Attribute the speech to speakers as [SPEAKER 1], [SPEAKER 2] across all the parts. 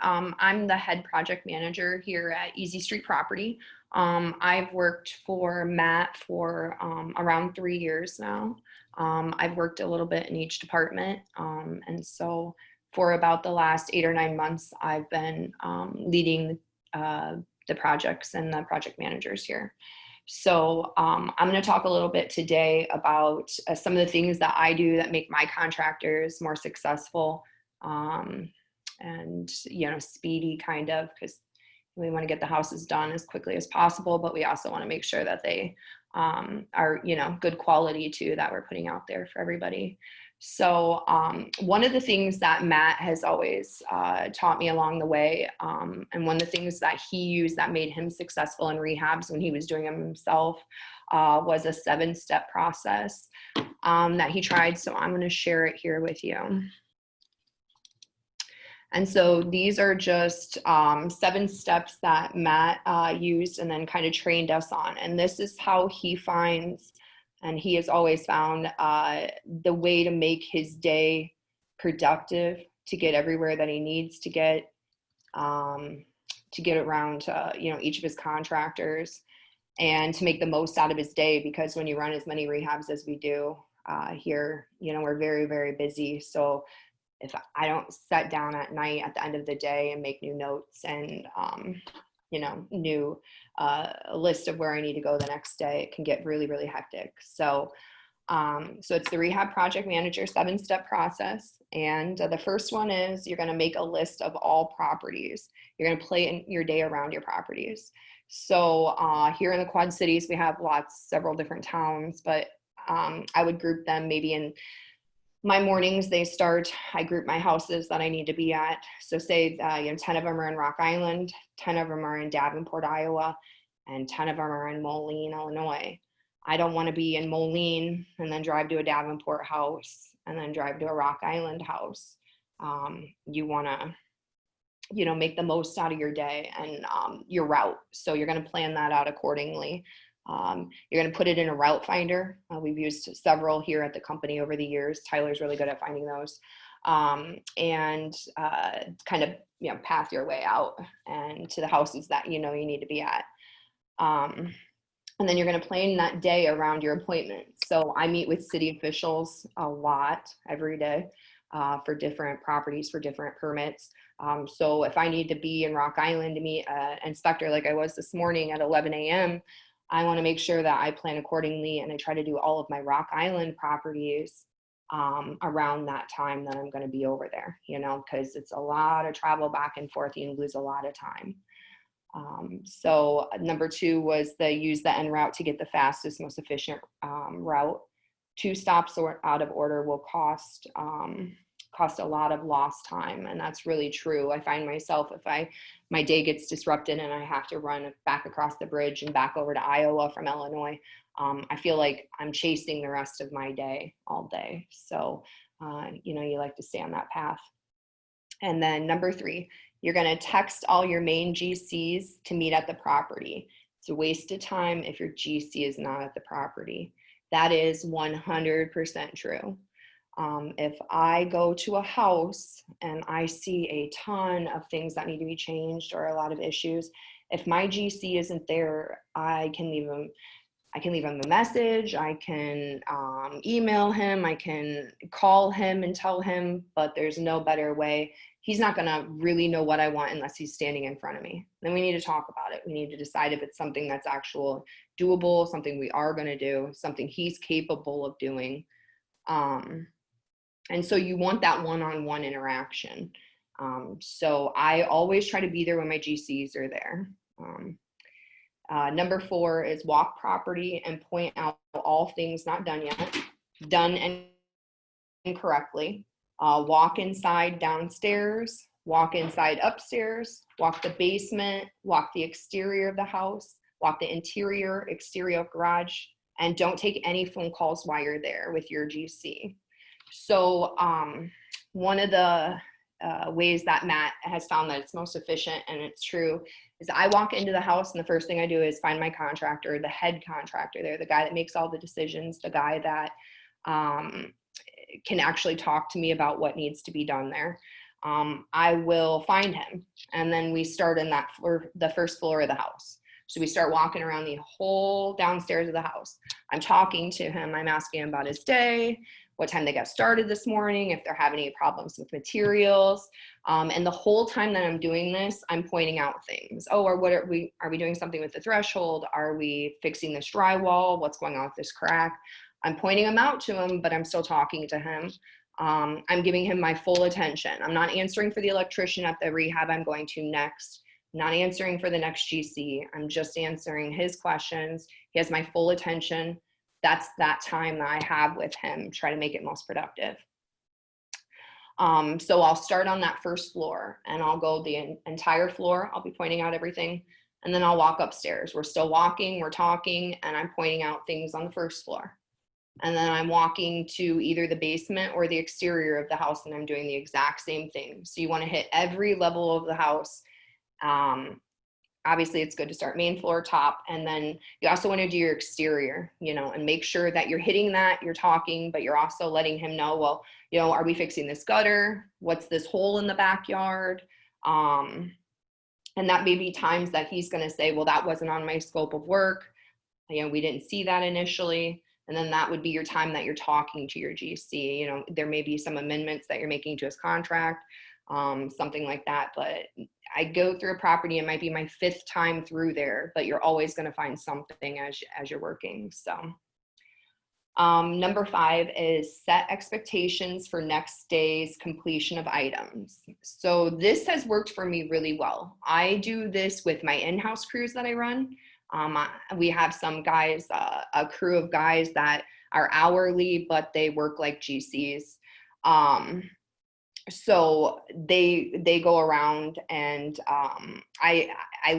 [SPEAKER 1] I'm the head project manager here at Easy Street Property. I've worked for Matt for around 3 years now. I've worked a little bit in each department. And so for about the last 8 or 9 months, I've been leading the projects and the project managers here. So I'm going to talk a little bit today about some of the things that I do that make my contractors more successful. And speedy, kind of, because we want to get the houses done as quickly as possible, but we also want to make sure that they are good quality too, that we're putting out there for everybody. So one of the things that Matt has always taught me along the way, and one of the things that he used that made him successful in rehabs when he was doing them himself, was a 7-step process that he tried. So I'm going to share it here with you. And so these are just 7 steps that Matt used and then kind of trained us on. And this is how he finds, and he has always found, the way to make his day productive, to get everywhere that he needs to get around to, each of his contractors, and to make the most out of his day. Because when you run as many rehabs as we do here, we're very, very busy. So if I don't sit down at night at the end of the day and make new notes and, new list of where I need to go the next day, it can get really, really hectic. So it's the Rehab Project Manager 7-step process. And the first one is you're going to make a list of all properties. You're going to plan your day around your properties. So here in the Quad Cities, we have several different towns, but I would group them maybe in my mornings. I group my houses that I need to be at. So say, 10 of them are in Rock Island, 10 of them are in Davenport, Iowa, and 10 of them are in Moline, Illinois. I don't want to be in Moline and then drive to a Davenport house and then drive to a Rock Island house. You want to, make the most out of your day and your route. So you're going to plan that out accordingly. You're going to put it in a route finder. We've used several here at the company over the years. Tyler's really good at finding those. And kind of, path your way out and to the houses that you need to be at. And then you're going to plan that day around your appointments. So I meet with city officials a lot every day for different properties, for different permits. So if I need to be in Rock Island to meet an inspector like I was this morning at 11 a.m., I want to make sure that I plan accordingly, and I try to do all of my Rock Island properties around that time that I'm going to be over there, because it's a lot of travel back and forth. You lose a lot of time. So number 2 was use the en route to get the fastest, most efficient route. 2 stops out of order will cost a lot of lost time, and that's really true. I find myself, if my day gets disrupted and I have to run back across the bridge and back over to Iowa from Illinois, I feel like I'm chasing the rest of my day all day. So you like to stay on that path. And then number 3, you're going to text all your main GCs to meet at the property. It's a waste of time if your GC is not at the property. That is 100% true. If I go to a house and I see a ton of things that need to be changed or a lot of issues, if my GC isn't there, I can leave him a message. I can email him. I can call him and tell him, but there's no better way. He's not going to really know what I want unless he's standing in front of me. Then we need to talk about it. We need to decide if it's something that's actually doable, something we are going to do, something he's capable of doing. And so you want that one-on-one interaction. So I always try to be there when my GCs are there. Number 4 is walk property and point out all things not done yet, done and incorrectly. Walk inside downstairs, walk inside upstairs, walk the basement, walk the exterior of the house, walk the interior, exterior of garage, and don't take any phone calls while you're there with your GC. So one of the ways that Matt has found that it's most efficient, and it's true, is I walk into the house and the first thing I do is find my contractor, the head contractor there, the guy that makes all the decisions, the guy that can actually talk to me about what needs to be done there. I will find him. And then we start in that floor, the first floor of the house. So we start walking around the whole downstairs of the house. I'm talking to him. I'm asking him about his day, what time they got started this morning, if they're having any problems with materials. And the whole time that I'm doing this, I'm pointing out things. Oh, or what are we doing something with the threshold? Are we fixing this drywall? What's going on with this crack? I'm pointing them out to him, but I'm still talking to him. I'm giving him my full attention. I'm not answering for the electrician at the rehab I'm going to next. I'm not answering for the next GC. I'm just answering his questions. He has my full attention. That's that time that I have with him, try to make it most productive. So I'll start on that first floor and I'll go the entire floor. I'll be pointing out everything. And then I'll walk upstairs. We're still walking, we're talking, and I'm pointing out things on the first floor. And then I'm walking to either the basement or the exterior of the house, and I'm doing the exact same thing. So you want to hit every level of the house. Obviously, it's good to start main floor, top, and then you also want to do your exterior, and make sure that you're hitting that, you're talking, but you're also letting him know, well, are we fixing this gutter? What's this hole in the backyard? And that may be times that he's going to say, well, that wasn't on my scope of work. We didn't see that initially. And then that would be your time that you're talking to your GC. There may be some amendments that you're making to his contract, something like that. But I go through a property, it might be my 5th time through there, but you're always going to find something as you're working. So number 5 is set expectations for next day's completion of items. So this has worked for me really well. I do this with my in-house crews that I run. We have some guys, a crew of guys that are hourly, but they work like GCs. So they go around and I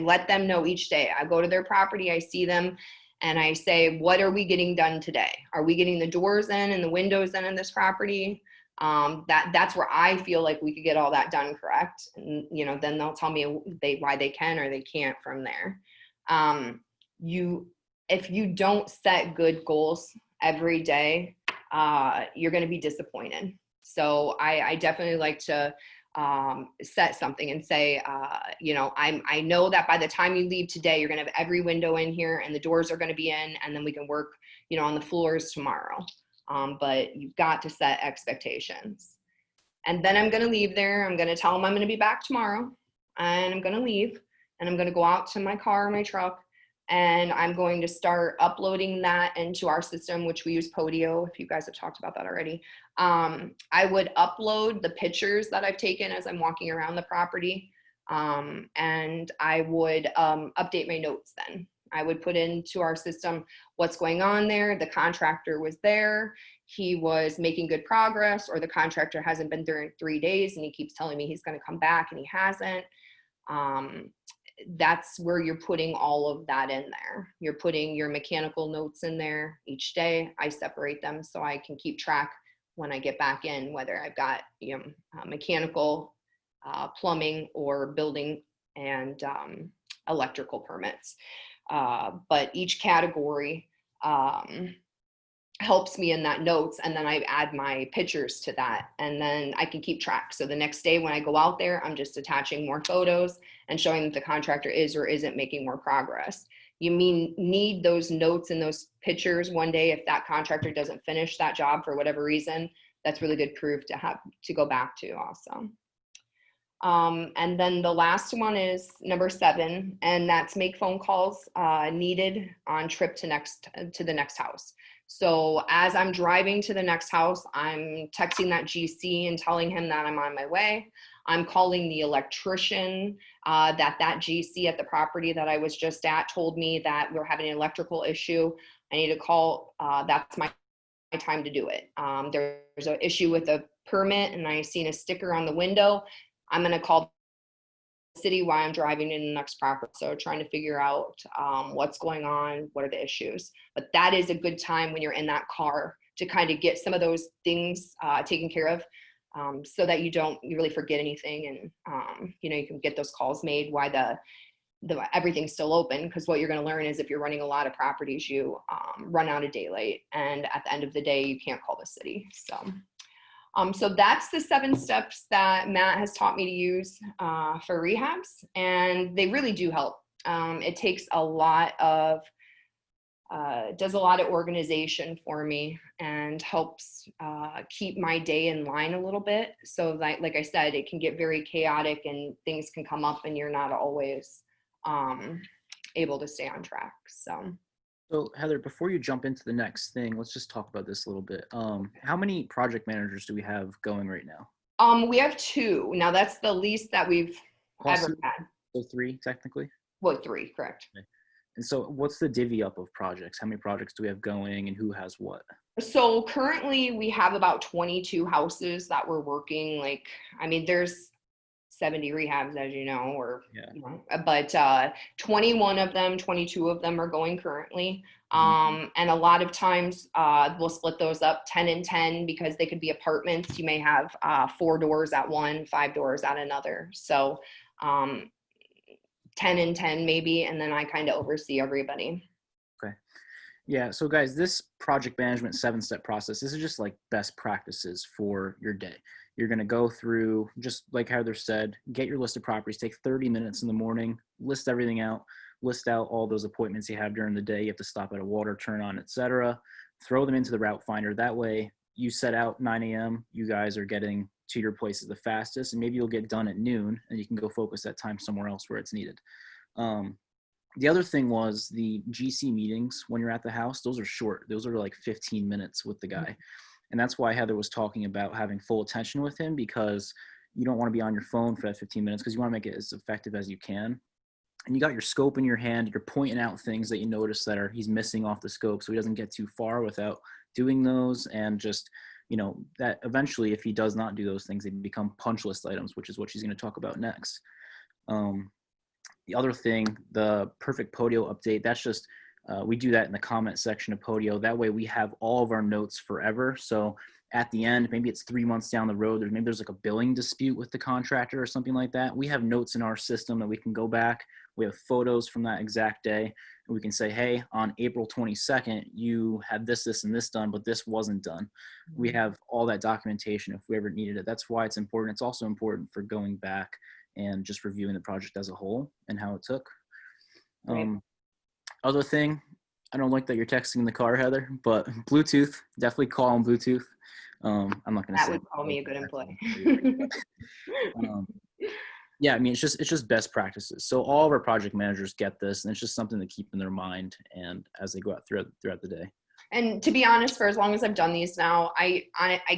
[SPEAKER 1] let them know each day. I go to their property, I see them, and I say, what are we getting done today? Are we getting the doors in and the windows in this property? That's where I feel like we could get all that done correct. And, then they'll tell me why they can or they can't from there. If you don't set good goals every day, you're going to be disappointed. So I definitely like to set something and say, I know that by the time you leave today, you're going to have every window in here and the doors are going to be in, and then we can work, on the floors tomorrow. But you've got to set expectations. And then I'm going to leave there. I'm going to tell them I'm going to be back tomorrow, and I'm going to leave, and I'm going to go out to my car, my truck, and I'm going to start uploading that into our system, which we use Podio, if you guys have talked about that already. I would upload the pictures that I've taken as I'm walking around the property, and I would update my notes then. I would put into our system what's going on there. The contractor was there. He was making good progress, or the contractor hasn't been there in 3 days and he keeps telling me he's going to come back and he hasn't. That's where you're putting all of that in there. You're putting your mechanical notes in there each day. I separate them so I can keep track when I get back in, whether I've got mechanical, plumbing, or building and electrical permits. But each category helps me in that notes, and then I add my pictures to that, and then I can keep track. So the next day when I go out there, I'm just attaching more photos and showing that the contractor is or isn't making more progress. You need those notes and those pictures one day if that contractor doesn't finish that job for whatever reason. That's really good proof to have to go back to also. And then the last one is number 7, and that's make phone calls needed on trip to the next house. So as I'm driving to the next house, I'm texting that GC and telling him that I'm on my way. I'm calling the electrician that GC at the property that I was just at told me that we're having an electrical issue. I need to call. That's my time to do it. There's an issue with a permit and I seen a sticker on the window. I'm going to call the city while I'm driving to the next property. So trying to figure out what's going on, what are the issues. But that is a good time when you're in that car to kind of get some of those things taken care of, so that you really forget anything, and you can get those calls made while everything's still open. Because what you're going to learn is if you're running a lot of properties, you run out of daylight, and at the end of the day, you can't call the city. So So that's the 7 steps that Matt has taught me to use for rehabs, and they really do help. It takes a lot of, does a lot of organization for me and helps keep my day in line a little bit. So like I said, it can get very chaotic and things can come up and you're not always able to stay on track.
[SPEAKER 2] So Heather, before you jump into the next thing, let's just talk about this a little bit. How many project managers do we have going right now?
[SPEAKER 1] We have 2. Now that's the least that we've
[SPEAKER 2] Plus,
[SPEAKER 1] ever had.
[SPEAKER 2] so 3 technically.
[SPEAKER 1] Well, 3, correct.
[SPEAKER 2] Okay. And so what's the divvy up of projects? How many projects do we have going and who has what?
[SPEAKER 1] So currently we have about 22 houses that we're working. Like, I mean, there's 70 rehabs, as you know, or,
[SPEAKER 2] Yeah.
[SPEAKER 1] you know, but 21 of them, 22 of them are going currently. And a lot of times we'll split those up 10 and 10 because they could be apartments. You may have 4 doors at one, 5 doors at another. So 10 and 10 maybe, and then I kind of oversee everybody.
[SPEAKER 2] Okay. Yeah. So guys, this project management 7-step process, this is just like best practices for your day. You're going to go through, just like Heather said, get your list of properties, take 30 minutes in the morning, list everything out, list out all those appointments you have during the day. You have to stop at a water turn on, etc. Throw them into the route finder. That way you set out 9 a.m. You guys are getting to your places the fastest, and maybe you'll get done at noon and you can go focus that time somewhere else where it's needed. The other thing was the GC meetings when you're at the house. Those are short. Those are like 15 minutes with the guy. And that's why Heather was talking about having full attention with him, because you don't want to be on your phone for that 15 minutes because you want to make it as effective as you can. And you got your scope in your hand. You're pointing out things that you notice that he's missing off the scope so he doesn't get too far without doing those. And just, you know, that eventually if he does not do those things, they become punch list items, which is what she's going to talk about next. The other thing, the perfect Podio update, that's just, we do that in the comment section of Podio. That way we have all of our notes forever. So at the end, maybe it's 3 months down the road, maybe there's like a billing dispute with the contractor or something like that. We have notes in our system that we can go back. We have photos from that exact day. And we can say, hey, on April 22nd, you had this, this, and this done, but this wasn't done. We have all that documentation if we ever needed it. That's why it's important. It's also important for going back and just reviewing the project as a whole and how it took.
[SPEAKER 1] Right.
[SPEAKER 2] Other thing, I don't like that you're texting in the car, Heather, but Bluetooth, definitely call on Bluetooth. I'm not going to say
[SPEAKER 1] that would call me a good employee.
[SPEAKER 2] Yeah, I mean, it's just best practices. So all of our project managers get this, and it's just something to keep in their mind and as they go out throughout the day.
[SPEAKER 1] And to be honest, for as long as I've done these now, you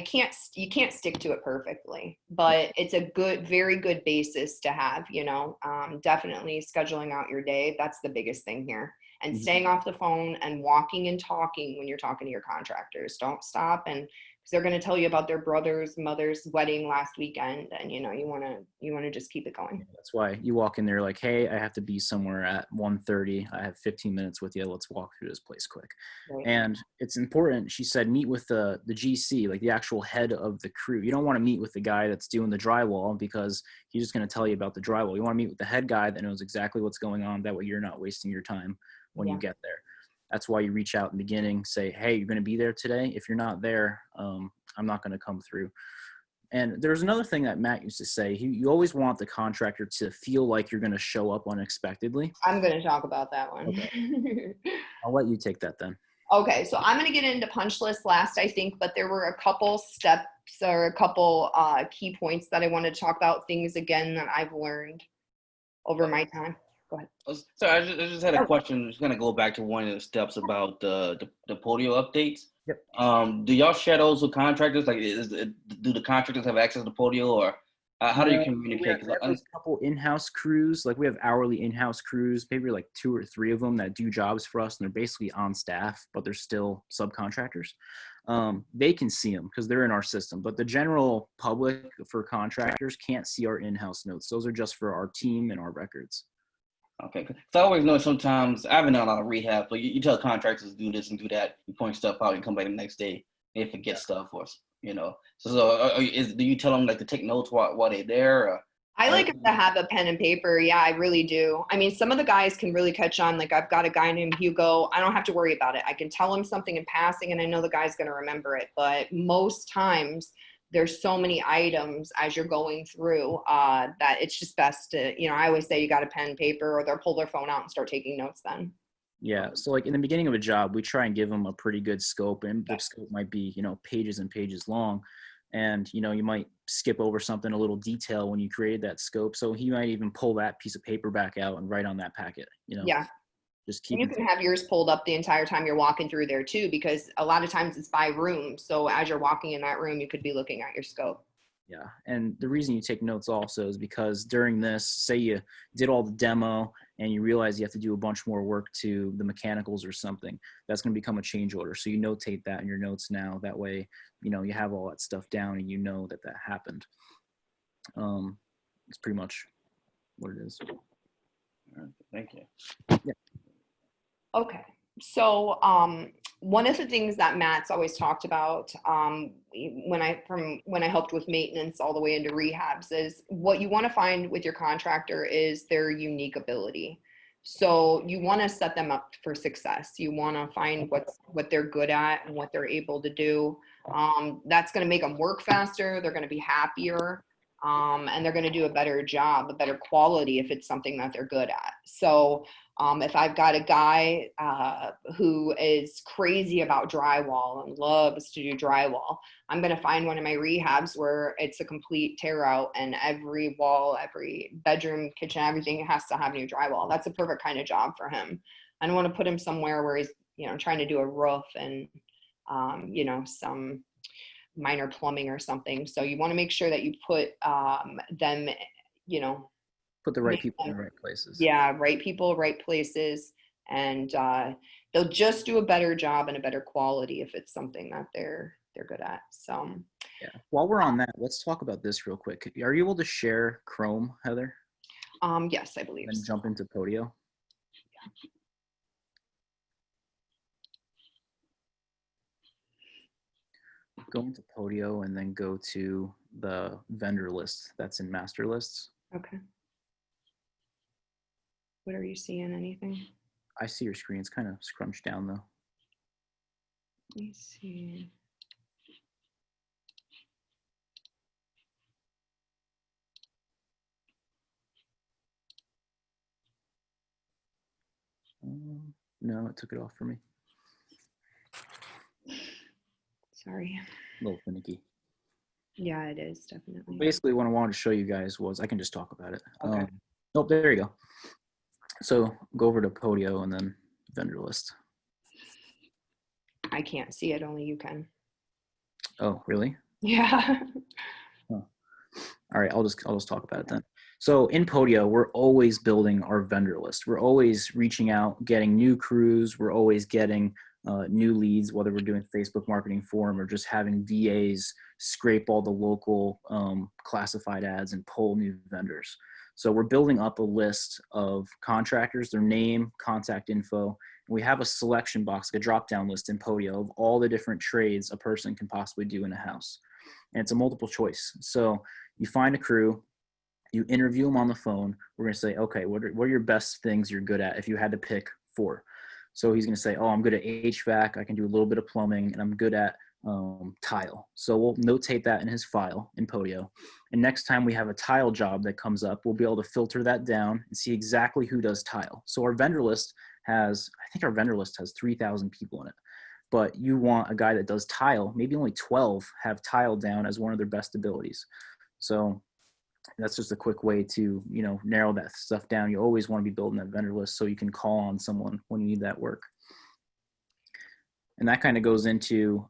[SPEAKER 1] can't stick to it perfectly, but it's a very good basis to have, you know. Definitely scheduling out your day. That's the biggest thing here. And staying off the phone and walking and talking when you're talking to your contractors. Don't stop, and because they're going to tell you about their brother's mother's wedding last weekend, and you know you want to just keep it going.
[SPEAKER 2] That's why you walk in there like, hey, I have to be somewhere at 1:30. I have 15 minutes with you. Let's walk through this place quick. Right. And it's important. She said, meet with the GC, like the actual head of the crew. You don't want to meet with the guy that's doing the drywall because he's just going to tell you about the drywall. You want to meet with the head guy that knows exactly what's going on. That way you're not wasting your time when you get there. That's why you reach out in the beginning, say, hey, you're going to be there today. If you're not there, I'm not going to come through. And there's another thing that Matt used to say. You always want the contractor to feel like you're going to show up unexpectedly.
[SPEAKER 1] I'm going to talk about that one.
[SPEAKER 2] Okay. I'll let you take that then.
[SPEAKER 1] Okay, so I'm going to get into punch list last, I think, but there were a couple steps or a couple key points that I wanted to talk about, things, again, that I've learned over my time. Go ahead.
[SPEAKER 3] Sorry, I just had a question. Just going to go back to one of the steps about the Podio updates.
[SPEAKER 2] Yep.
[SPEAKER 3] Do y'all share those with contractors? Like, do the contractors have access to Podio, or how do you communicate?
[SPEAKER 2] We have a couple in-house crews. Like we have hourly in-house crews, maybe like 2 or 3 of them that do jobs for us, and they're basically on staff, but they're still subcontractors. They can see them because they're in our system, but the general public for contractors can't see our in-house notes. Those are just for our team and our records.
[SPEAKER 3] Okay, so I always know sometimes I haven't done a lot of rehab, but you tell contractors to do this and do that. You point stuff out and come back the next day, they forget stuff, or you know. So do you tell them like to take notes while they're there? Or,
[SPEAKER 1] I like to have a pen and paper. Yeah, I really do. I mean, some of the guys can really catch on. Like I've got a guy named Hugo. I don't have to worry about it. I can tell him something in passing, and I know the guy's going to remember it. But most times, there's so many items as you're going through that it's just best to, I always say you got a pen, paper, or they'll pull their phone out and start taking notes then.
[SPEAKER 2] Yeah. So like in the beginning of a job, we try and give them a pretty good scope, and the scope might be, pages and pages long. And, you might skip over something, a little detail when you created that scope. So he might even pull that piece of paper back out and write on that packet,
[SPEAKER 1] Yeah.
[SPEAKER 2] just
[SPEAKER 1] And
[SPEAKER 2] keep
[SPEAKER 1] you can have yours pulled up the entire time you're walking through there too, because a lot of times it's by room. So as you're walking in that room, you could be looking at your scope.
[SPEAKER 2] Yeah. And the reason you take notes also is because during this, say you did all the demo and you realize you have to do a bunch more work to the mechanicals or something, that's going to become a change order. So you notate that in your notes now. That way, you have all that stuff down and that that happened. It's pretty much what it is.
[SPEAKER 3] All right, thank you.
[SPEAKER 2] Yeah.
[SPEAKER 1] Okay. So one of the things that Matt's always talked about when I helped with maintenance all the way into rehabs is what you want to find with your contractor is their unique ability. So you want to set them up for success. You want to find what they're good at and what they're able to do. That's going to make them work faster. They're going to be happier. And they're going to do a better job, a better quality if it's something that they're good at. So if I've got a guy who is crazy about drywall and loves to do drywall, I'm going to find one of my rehabs where it's a complete tear out and every wall, every bedroom, kitchen, everything has to have new drywall. That's a perfect kind of job for him. I don't want to put him somewhere where he's, trying to do a roof and, some minor plumbing or something. So you want to make sure that you put them,
[SPEAKER 2] Put the right people in the right places.
[SPEAKER 1] Yeah, right people, right places, and they'll just do a better job and a better quality if it's something that they're good at. So
[SPEAKER 2] yeah. While we're on that, let's talk about this real quick. Are you able to share Chrome, Heather?
[SPEAKER 1] Yes, I believe.
[SPEAKER 2] And then jump into Podio. Go into Podio and then go to the vendor list that's in master lists.
[SPEAKER 1] Okay. What are you seeing? Anything?
[SPEAKER 2] I see your screen. It's kind of scrunched down though.
[SPEAKER 1] Let me see.
[SPEAKER 2] No, it took it off for me.
[SPEAKER 1] Sorry.
[SPEAKER 2] A little finicky.
[SPEAKER 1] Yeah, it is definitely.
[SPEAKER 2] Basically, what I wanted to show you guys was I can just talk about it.
[SPEAKER 1] Okay.
[SPEAKER 2] Oh, there you go. So go over to Podio and then vendor list.
[SPEAKER 1] I can't see it. Only you can.
[SPEAKER 2] Oh, really?
[SPEAKER 1] Yeah.
[SPEAKER 2] Oh. All right, I'll just talk about it then. So in Podio, we're always building our vendor list. We're always reaching out, getting new crews. We're always getting new leads, whether we're doing Facebook marketing forum or just having VAs scrape all the local classified ads and pull new vendors. So we're building up a list of contractors, their name, contact info, and we have a selection box, like a drop-down list in Podio of all the different trades a person can possibly do in a house. And it's a multiple choice. So you find a crew, you interview them on the phone. We're going to say, okay, what are your best things you're good at if you had to pick 4? So he's going to say, oh, I'm good at HVAC. I can do a little bit of plumbing, and I'm good at tile. So we'll notate that in his file in Podio. And next time we have a tile job that comes up, we'll be able to filter that down and see exactly who does tile. So our vendor list has 3,000 people in it. But you want a guy that does tile, maybe only 12 have tile down as one of their best abilities. So that's just a quick way to, narrow that stuff down. You always want to be building that vendor list so you can call on someone when you need that work. And that kind of goes into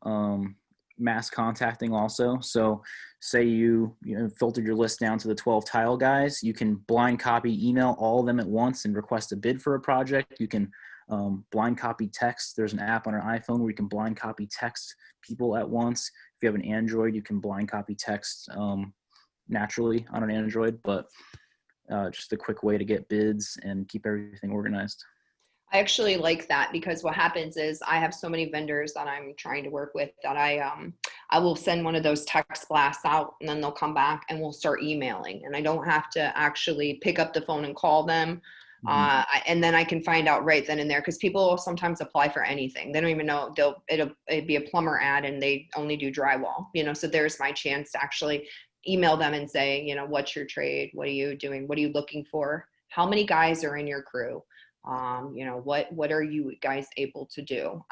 [SPEAKER 2] mass contacting also. So say you filtered your list down to the 12 tile guys, you can blind copy email all of them at once and request a bid for a project. You can blind copy text. There's an app on our iPhone where you can blind copy text people at once. If you have an Android, you can blind copy text naturally on an Android, but just a quick way to get bids and keep everything organized.
[SPEAKER 1] I actually like that because what happens is I have so many vendors that I'm trying to work with that I will send one of those text blasts out and then they'll come back and we'll start emailing, and I don't have to actually pick up the phone and call them.
[SPEAKER 2] Mhm.
[SPEAKER 1] And then I can find out right then and there, because people will sometimes apply for anything. They don't even know it'd be a plumber ad and they only do drywall, so there's my chance to actually email them and say, what's your trade? What are you doing? What are you looking for? How many guys are in your crew? What are you guys able to do?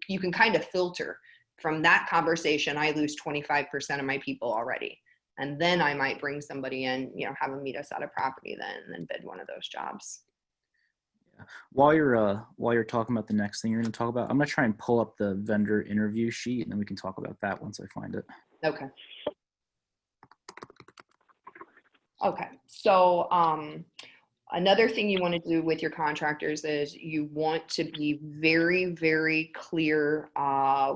[SPEAKER 1] You can kind of filter from that conversation. I lose 25% of my people already. And then I might bring somebody in, have them meet us at a property then, and then bid one of those jobs.
[SPEAKER 2] Yeah. While you're talking about the next thing you're going to talk about, I'm going to try and pull up the vendor interview sheet, and then we can talk about that once I find it.
[SPEAKER 1] Okay. Okay. So another thing you want to do with your contractors is you want to be very, very clear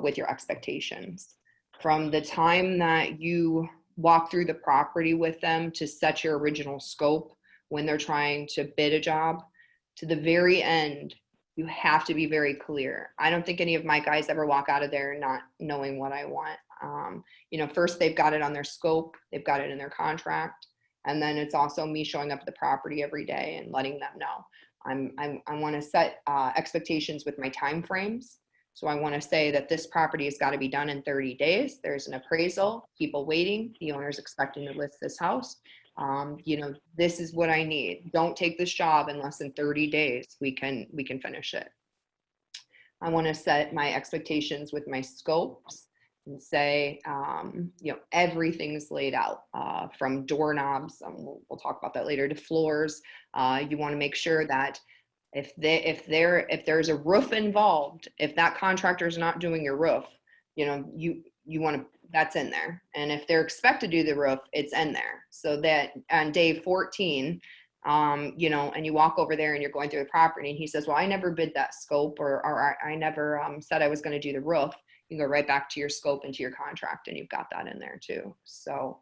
[SPEAKER 1] with your expectations. From the time that you walk through the property with them to set your original scope when they're trying to bid a job, to the very end, you have to be very clear. I don't think any of my guys ever walk out of there not knowing what I want. First they've got it on their scope, they've got it in their contract. And then it's also me showing up at the property every day and letting them know. I want to set expectations with my time frames. So I want to say that this property has got to be done in 30 days. There's an appraisal, people waiting. The owner's expecting to list this house. This is what I need. Don't take this job in less than 30 days. We can finish it. I want to set my expectations with my scopes and say, everything's laid out from doorknobs. We'll talk about that later, to floors. You want to make sure that if there's a roof involved, if that contractor is not doing your roof, you want to, that's in there. And if they're expected to do the roof, it's in there. So that on day 14, and you walk over there and you're going through the property and he says, well, I never bid that scope, or I never said I was going to do the roof. You go right back to your scope and to your contract, and you've got that in there too. So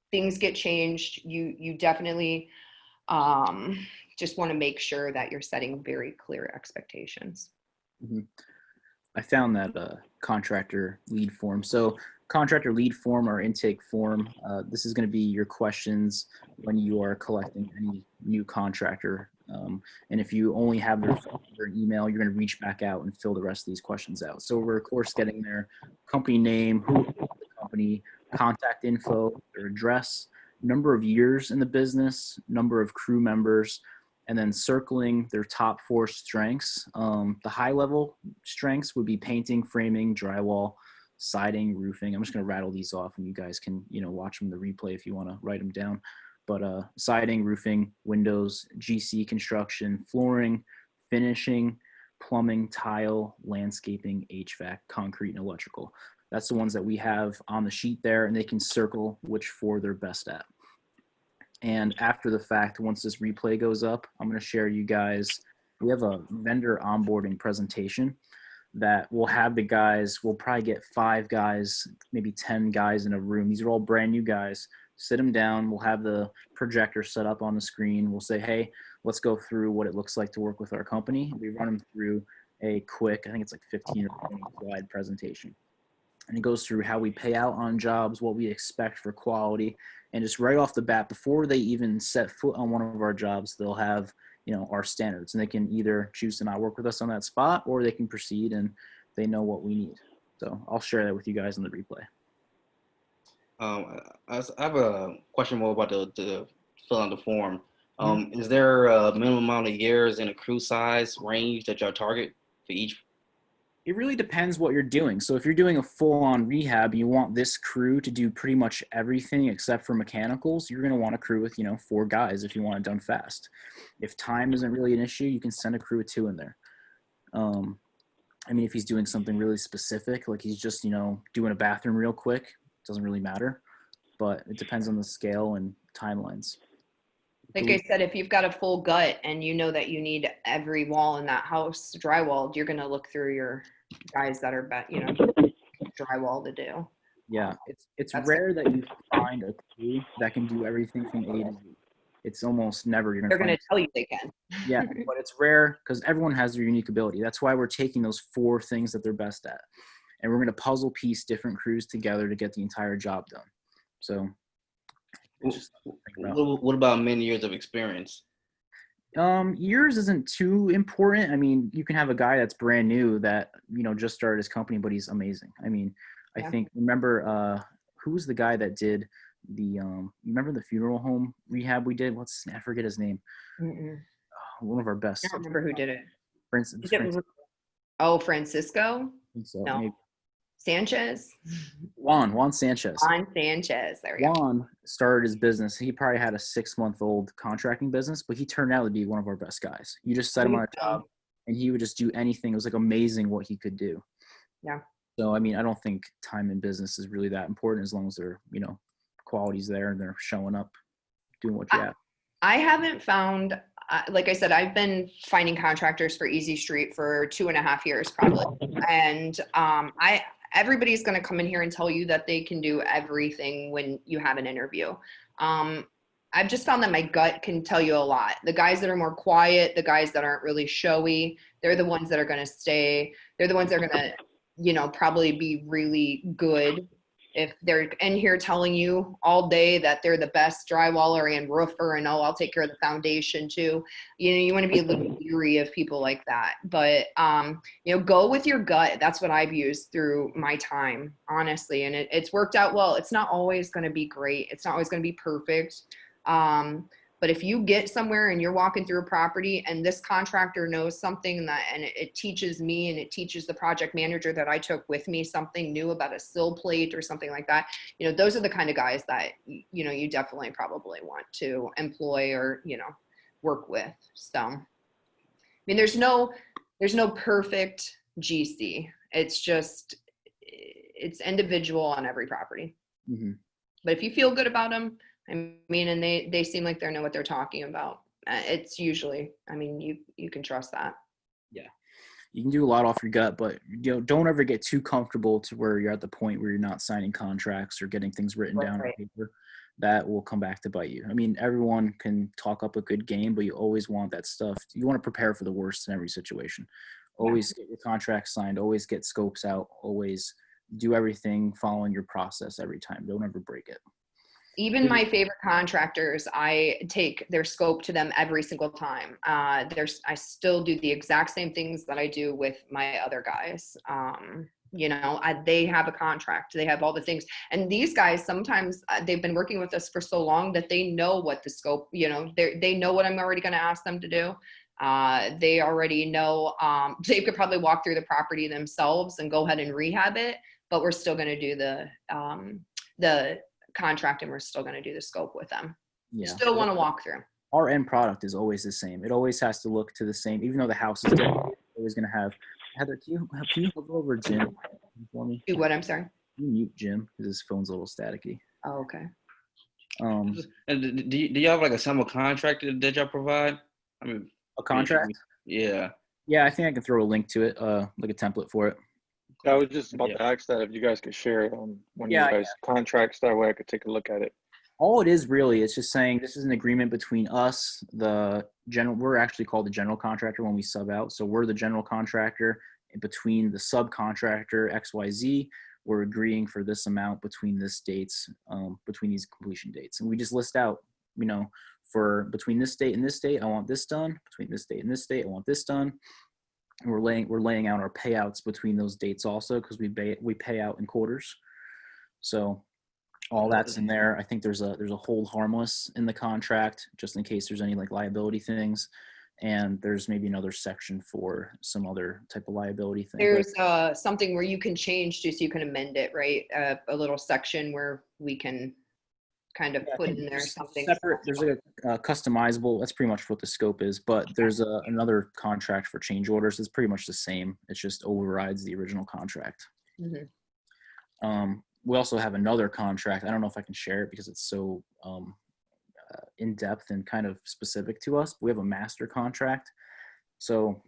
[SPEAKER 1] things get changed. You definitely just want to make sure that you're setting very clear expectations.
[SPEAKER 2] Mm-hmm. I found that contractor lead form. So contractor lead form or intake form, this is going to be your questions when you are collecting any new contractor. And if you only have their phone or an email, you're going to reach back out and fill the rest of these questions out. So we're of course getting their company name, who is the company, contact info, their address, number of years in the business, number of crew members, and then circling their top 4 strengths. The high level strengths would be painting, framing, drywall, siding, roofing. I'm just going to rattle these off and you guys can, watch them in the replay if you want to write them down. But siding, roofing, windows, GC construction, flooring, finishing, plumbing, tile, landscaping, HVAC, concrete, and electrical. That's the ones that we have on the sheet there, and they can circle which 4 they're best at. And after the fact, once this replay goes up, I'm going to share you guys, we have a vendor onboarding presentation that we'll have the guys, we'll probably get 5 guys, maybe 10 guys in a room. These are all brand new guys. Sit them down. We'll have the projector set up on the screen. We'll say, hey, let's go through what it looks like to work with our company. We run them through a quick, I think it's like 15 or 20 slide presentation. And it goes through how we pay out on jobs, what we expect for quality, and just right off the bat, before they even set foot on one of our jobs, they'll have, our standards, and they can either choose to not work with us on that spot, or they can proceed and they know what we need. So I'll share that with you guys in the replay.
[SPEAKER 3] I have a question more about the fill out the form. Is there a minimum amount of years and a crew size range that y'all target for each?
[SPEAKER 2] It really depends what you're doing. So if you're doing a full-on rehab, you want this crew to do pretty much everything except for mechanicals, you're going to want a crew with, 4 guys if you want it done fast. If time isn't really an issue, you can send a crew of 2 in there. If he's doing something really specific, like he's just, doing a bathroom real quick, it doesn't really matter. But it depends on the scale and timelines.
[SPEAKER 1] Like I said, if you've got a full gut and you know that you need every wall in that house drywalled, you're going to look through your guys that are, drywall to do.
[SPEAKER 2] Yeah, it's rare that you find a crew that can do everything from A to Z. It's almost never you're going to
[SPEAKER 1] They're going to tell you they can.
[SPEAKER 2] Yeah, but it's rare because everyone has their unique ability. That's why we're taking those 4 things that they're best at. And we're going to puzzle piece different crews together to get the entire job done. So It's just something to think about.
[SPEAKER 3] What about many years of experience?
[SPEAKER 2] Years isn't too important. I mean, you can have a guy that's brand new that, just started his company, but he's amazing. I mean, I
[SPEAKER 1] Yeah.
[SPEAKER 2] think, remember, who was the guy that did you remember the funeral home rehab we did? I forget his name.
[SPEAKER 1] Mm-mm.
[SPEAKER 2] One of our
[SPEAKER 1] I
[SPEAKER 2] best.
[SPEAKER 1] don't remember who did it.
[SPEAKER 2] For instance,
[SPEAKER 1] Is it Francisco?
[SPEAKER 2] so
[SPEAKER 1] No.
[SPEAKER 2] maybe
[SPEAKER 1] Sanchez?
[SPEAKER 2] Juan Sanchez.
[SPEAKER 1] Juan Sanchez. There we go.
[SPEAKER 2] Juan started his business. He probably had a 6-month-old contracting business, but he turned out to be one of our best guys. You just set him on a job, and he would just do anything. It was like amazing what he could do.
[SPEAKER 1] Yeah.
[SPEAKER 2] So, I mean, I don't think time in business is really that important as long as they're, quality's there and they're showing up, doing what you have.
[SPEAKER 1] I haven't found, like I said, I've been finding contractors for Easy Street for 2.5 years probably. And everybody's going to come in here and tell you that they can do everything when you have an interview. I've just found that my gut can tell you a lot. The guys that are more quiet, the guys that aren't really showy, they're the ones that are going to stay. They're the ones that are going to, probably be really good. If they're in here telling you all day that they're the best drywaller and roofer and, I'll take care of the foundation too. You want to be a little leery of people like that. But, go with your gut. That's what I've used through my time, honestly. And it's worked out well. It's not always going to be great. It's not always going to be perfect. But if you get somewhere and you're walking through a property and this contractor knows something and it teaches me and it teaches the project manager that I took with me something new about a sill plate or something like that, those are the kind of guys that, you definitely probably want to employ or, work with. So, I mean, there's no perfect GC. It's just, it's individual on every property.
[SPEAKER 2] Mm-hmm.
[SPEAKER 1] But if you feel good about them, I mean, and they seem like they know what they're talking about, it's usually, I mean, you can trust that.
[SPEAKER 2] Yeah. You can do a lot off your gut, but don't ever get too comfortable to where you're at the point where you're not signing contracts or getting things written down on paper. That will come back to bite you. I mean, everyone can talk up a good game, but you always want that stuff. You want to prepare for the worst in every situation. Always get your contract signed, always get scopes out, always do everything following your process every time. Don't ever break it.
[SPEAKER 1] Even my favorite contractors, I take their scope to them every single time. I still do the exact same things that I do with my other guys. They have a contract, they have all the things. And these guys, sometimes they've been working with us for so long that they know what the scope, they know what I'm already going to ask them to do. They already know, they could probably walk through the property themselves and go ahead and rehab it, but we're still going to do the contract and we're still going to do the scope with them. Yeah. You still want to walk through.
[SPEAKER 2] Our end product is always the same. It always has to look to the same, even though the house is different. It's always going to have. Heather, can you hold over Jim for me?
[SPEAKER 1] Do what? I'm sorry.
[SPEAKER 2] Can you mute Jim because his phone's a little staticky.
[SPEAKER 1] Oh, okay.
[SPEAKER 3] Do you have like a summer contract that y'all provide? I mean,
[SPEAKER 2] a contract?
[SPEAKER 3] Yeah.
[SPEAKER 2] Yeah, I think I can throw a link to it, like a template for it.
[SPEAKER 4] I was just about to ask that if you guys could share it on one of you guys' contracts. That way I could take a look at it.
[SPEAKER 2] All it is really, it's just saying this is an agreement between us, we're actually called the general contractor when we sub out. So we're the general contractor, and between the subcontractor XYZ, we're agreeing for this amount between this dates, between these completion dates. And we just list out, for between this date and this date, I want this done. Between this date and this date, I want this done. And we're laying out our payouts between those dates also, because we pay out in quarters. So all that's in there. I think there's a hold harmless in the contract just in case there's any like liability things, and there's maybe another section for some other type of liability thing.
[SPEAKER 1] There's something where you can change to, so you can amend it, right? A little section where we can kind of put in there something
[SPEAKER 2] separate. There's like a customizable. That's pretty much what the scope is. But there's another contract for change orders. It's pretty much the same. It just overrides the original contract. Mm-hmm. We also have another contract. I don't know if I can share it because it's so in depth and kind of specific to us. We have a master contract. So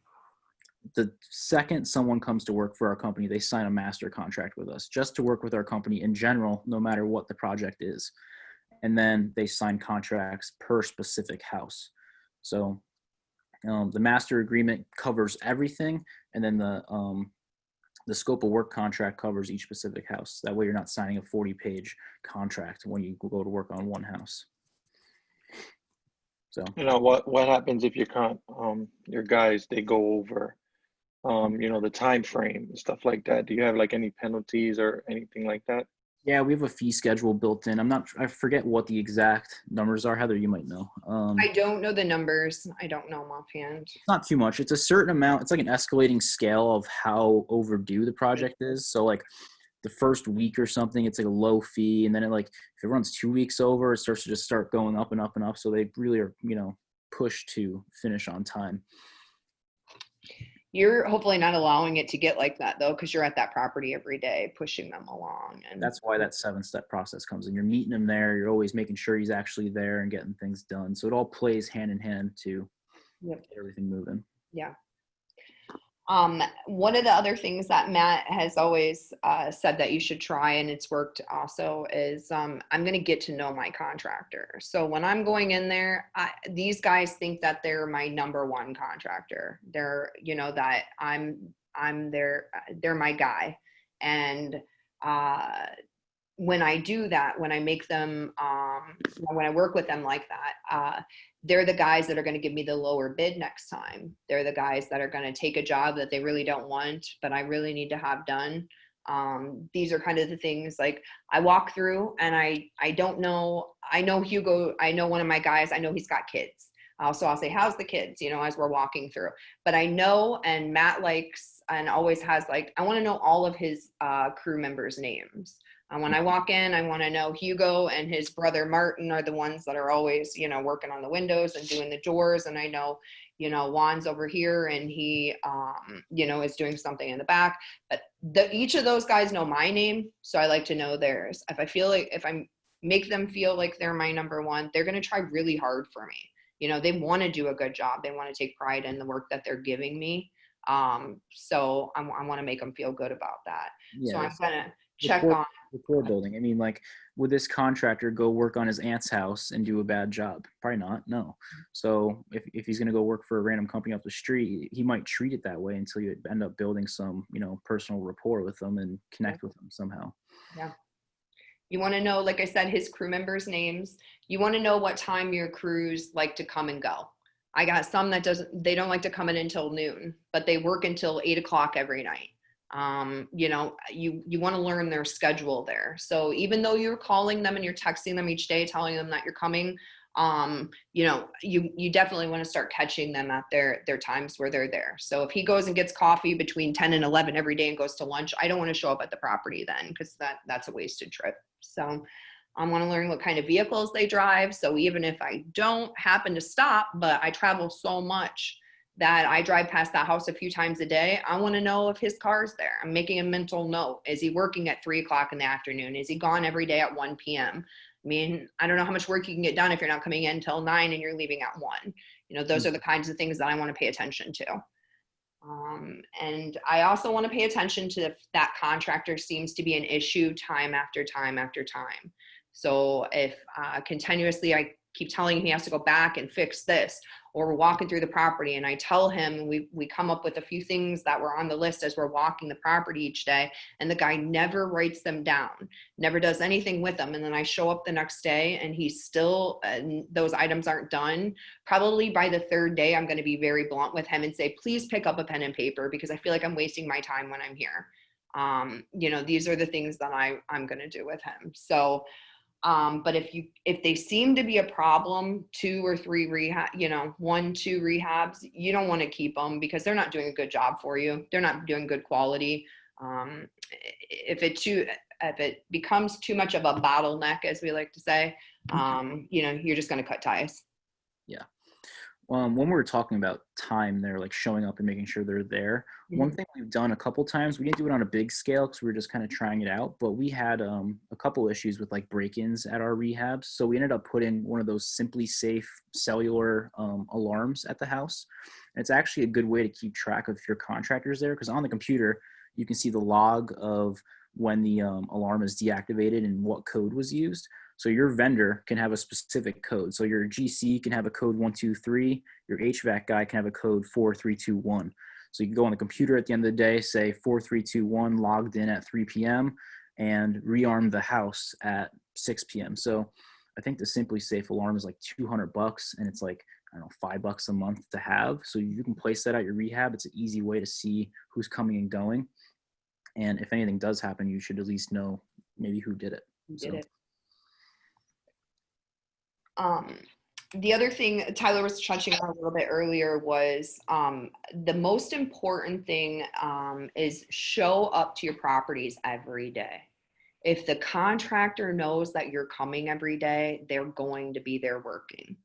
[SPEAKER 2] the second someone comes to work for our company, they sign a master contract with us just to work with our company in general, no matter what the project is. And then they sign contracts per specific house. So the master agreement covers everything. And then the scope of work contract covers each specific house. That way you're not signing a 40-page contract when you go to work on one house. So
[SPEAKER 4] what happens if your guys, they go over the time frame and stuff like that? Do you have like any penalties or anything like that?
[SPEAKER 2] yeah, we have a fee schedule built in. I forget what the exact numbers are. Heather, you might know.
[SPEAKER 1] I don't know the numbers. I don't know them offhand.
[SPEAKER 2] It's not too much. It's a certain amount. It's like an escalating scale of how overdue the project is. So like the first week or something, it's like a low fee. And then if it runs 2 weeks over, it starts to just start going up and up and up. So they really are, pushed to finish on time.
[SPEAKER 1] You're hopefully not allowing it to get like that though, because you're at that property every day, pushing them along. And
[SPEAKER 2] that's why that 7-step process comes in. You're meeting him there. You're always making sure he's actually there and getting things done. So it all plays hand in hand to get everything moving.
[SPEAKER 1] Yeah. One of the other things that Matt has always said that you should try, and it's worked also, is I'm going to get to know my contractor. So when I'm going in there, these guys think that they're my number one contractor. They're, that they're my guy. And when I do that, when I make them, when I work with them like that, they're the guys that are going to give me the lower bid next time. They're the guys that are going to take a job that they really don't want, but I really need to have done. These are kind of the things like I walk through and I don't know. I know Hugo, I know one of my guys, I know he's got kids. So I'll say, how's the kids, as we're walking through, but I know, and Matt likes, and always has I want to know all of his crew members' names. When I walk in, I want to know Hugo and his brother Martin are the ones that are always, working on the windows and doing the doors. And I know, Juan's over here and he, is doing something in the back. But each of those guys know my name, so I like to know theirs. If I make them feel like they're my number one, they're going to try really hard for me. They want to do a good job. They want to take pride in the work that they're giving me. So I want to make them feel good about that.
[SPEAKER 2] Yeah,
[SPEAKER 1] so I'm going to check on
[SPEAKER 2] rapport building. I mean, would this contractor go work on his aunt's house and do a bad job? Probably not. No. So if he's going to go work for a random company off the street, he might treat it that way until you end up building some, personal rapport with them and connect with them somehow.
[SPEAKER 1] Yeah. You want to know, like I said, his crew members' names. You want to know what time your crews like to come and go. I got some that they don't like to come in until noon, but they work until 8 o'clock every night. You want to learn their schedule there. So even though you're calling them and you're texting them each day, telling them that you're coming, you definitely want to start catching them at their times where they're there. So if he goes and gets coffee between 10 and 11 every day and goes to lunch, I don't want to show up at the property then, because that's a wasted trip. So I want to learn what kind of vehicles they drive. So even if I don't happen to stop, but I travel so much that I drive past that house a few times a day, I want to know if his car's there. I'm making a mental note. Is he working at 3 o'clock in the afternoon? Is he gone every day at 1 p.m.? I mean, I don't know how much work you can get done if you're not coming in until 9 and you're leaving at 1. Those are the kinds of things that I want to pay attention to. And I also want to pay attention to if that contractor seems to be an issue time after time after time. So if continuously I keep telling him he has to go back and fix this, or we're walking through the property and I tell him, we come up with a few things that were on the list as we're walking the property each day, and the guy never writes them down, never does anything with them. And then I show up the next day and he's still, those items aren't done. Probably by the third day, I'm going to be very blunt with him and say, please pick up a pen and paper, because I feel like I'm wasting my time when I'm here. These are the things that I'm going to do with him. So, but if they seem to be a problem, 2 or 3 rehab, 1, 2 rehabs, you don't want to keep them because they're not doing a good job for you. They're not doing good quality. If it becomes too much of a bottleneck, as we like to say, you're just going to cut ties.
[SPEAKER 2] Yeah. When we were talking about time, they're like showing up and making sure they're there.
[SPEAKER 1] Mm-hmm.
[SPEAKER 2] One thing we've done a couple times, we didn't do it on a big scale because we were just kind of trying it out, but we had a couple issues with like break-ins at our rehabs. So we ended up putting one of those Simply Safe cellular alarms at the house. And it's actually a good way to keep track of your contractors there, because on the computer, you can see the log of when the alarm is deactivated and what code was used. So your vendor can have a specific code. So your GC can have a code 123, your HVAC guy can have a code 4321. So you can go on the computer at the end of the day, say 4321 logged in at 3 p.m. and rearm the house at 6 p.m. So I think the Simply Safe alarm is like $200, and it's like, I don't know, $5 a month to have. So you can place that at your rehab. It's an easy way to see who's coming and going. And if anything does happen, you should at least know maybe who did it.
[SPEAKER 1] Did it. The other thing Tyler was touching on a little bit earlier was the most important thing is show up to your properties every day. If the contractor knows that you're coming every day, they're going to be there working.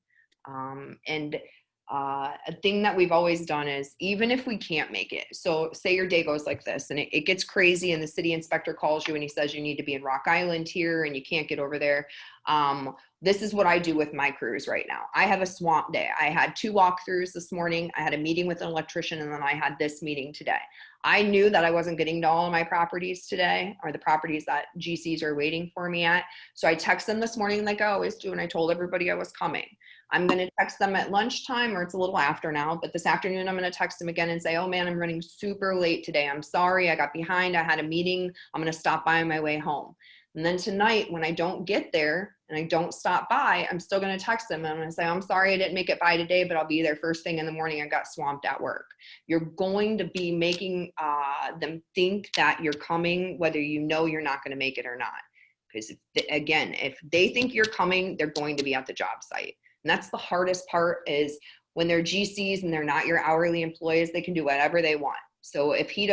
[SPEAKER 1] A thing that we've always done is, even if we can't make it, so say your day goes like this and it gets crazy and the city inspector calls you and he says you need to be in Rock Island here and you can't get over there. This is what I do with my crews right now. I have a swamp day. I had 2 walkthroughs this morning. I had a meeting with an electrician, and then I had this meeting today. I knew that I wasn't getting to all of my properties today, or the properties that GCs are waiting for me at. So I texted them this morning like I always do, and I told everybody I was coming. I'm going to text them at lunchtime, or it's a little after now, but this afternoon I'm going to text them again and say, oh man, I'm running super late today. I'm sorry, I got behind. I had a meeting. I'm going to stop by on my way home. And then tonight, when I don't get there and I don't stop by, I'm still going to text them and I'm going to say, I'm sorry I didn't make it by today, but I'll be there first thing in the morning. I got swamped at work. You're going to be making them think that you're coming, whether you know you're not going to make it or not. Because again, if they think you're coming, they're going to be at the job site. And that's the hardest part, is when they're GCs and they're not your hourly employees, they can do whatever they want. So if he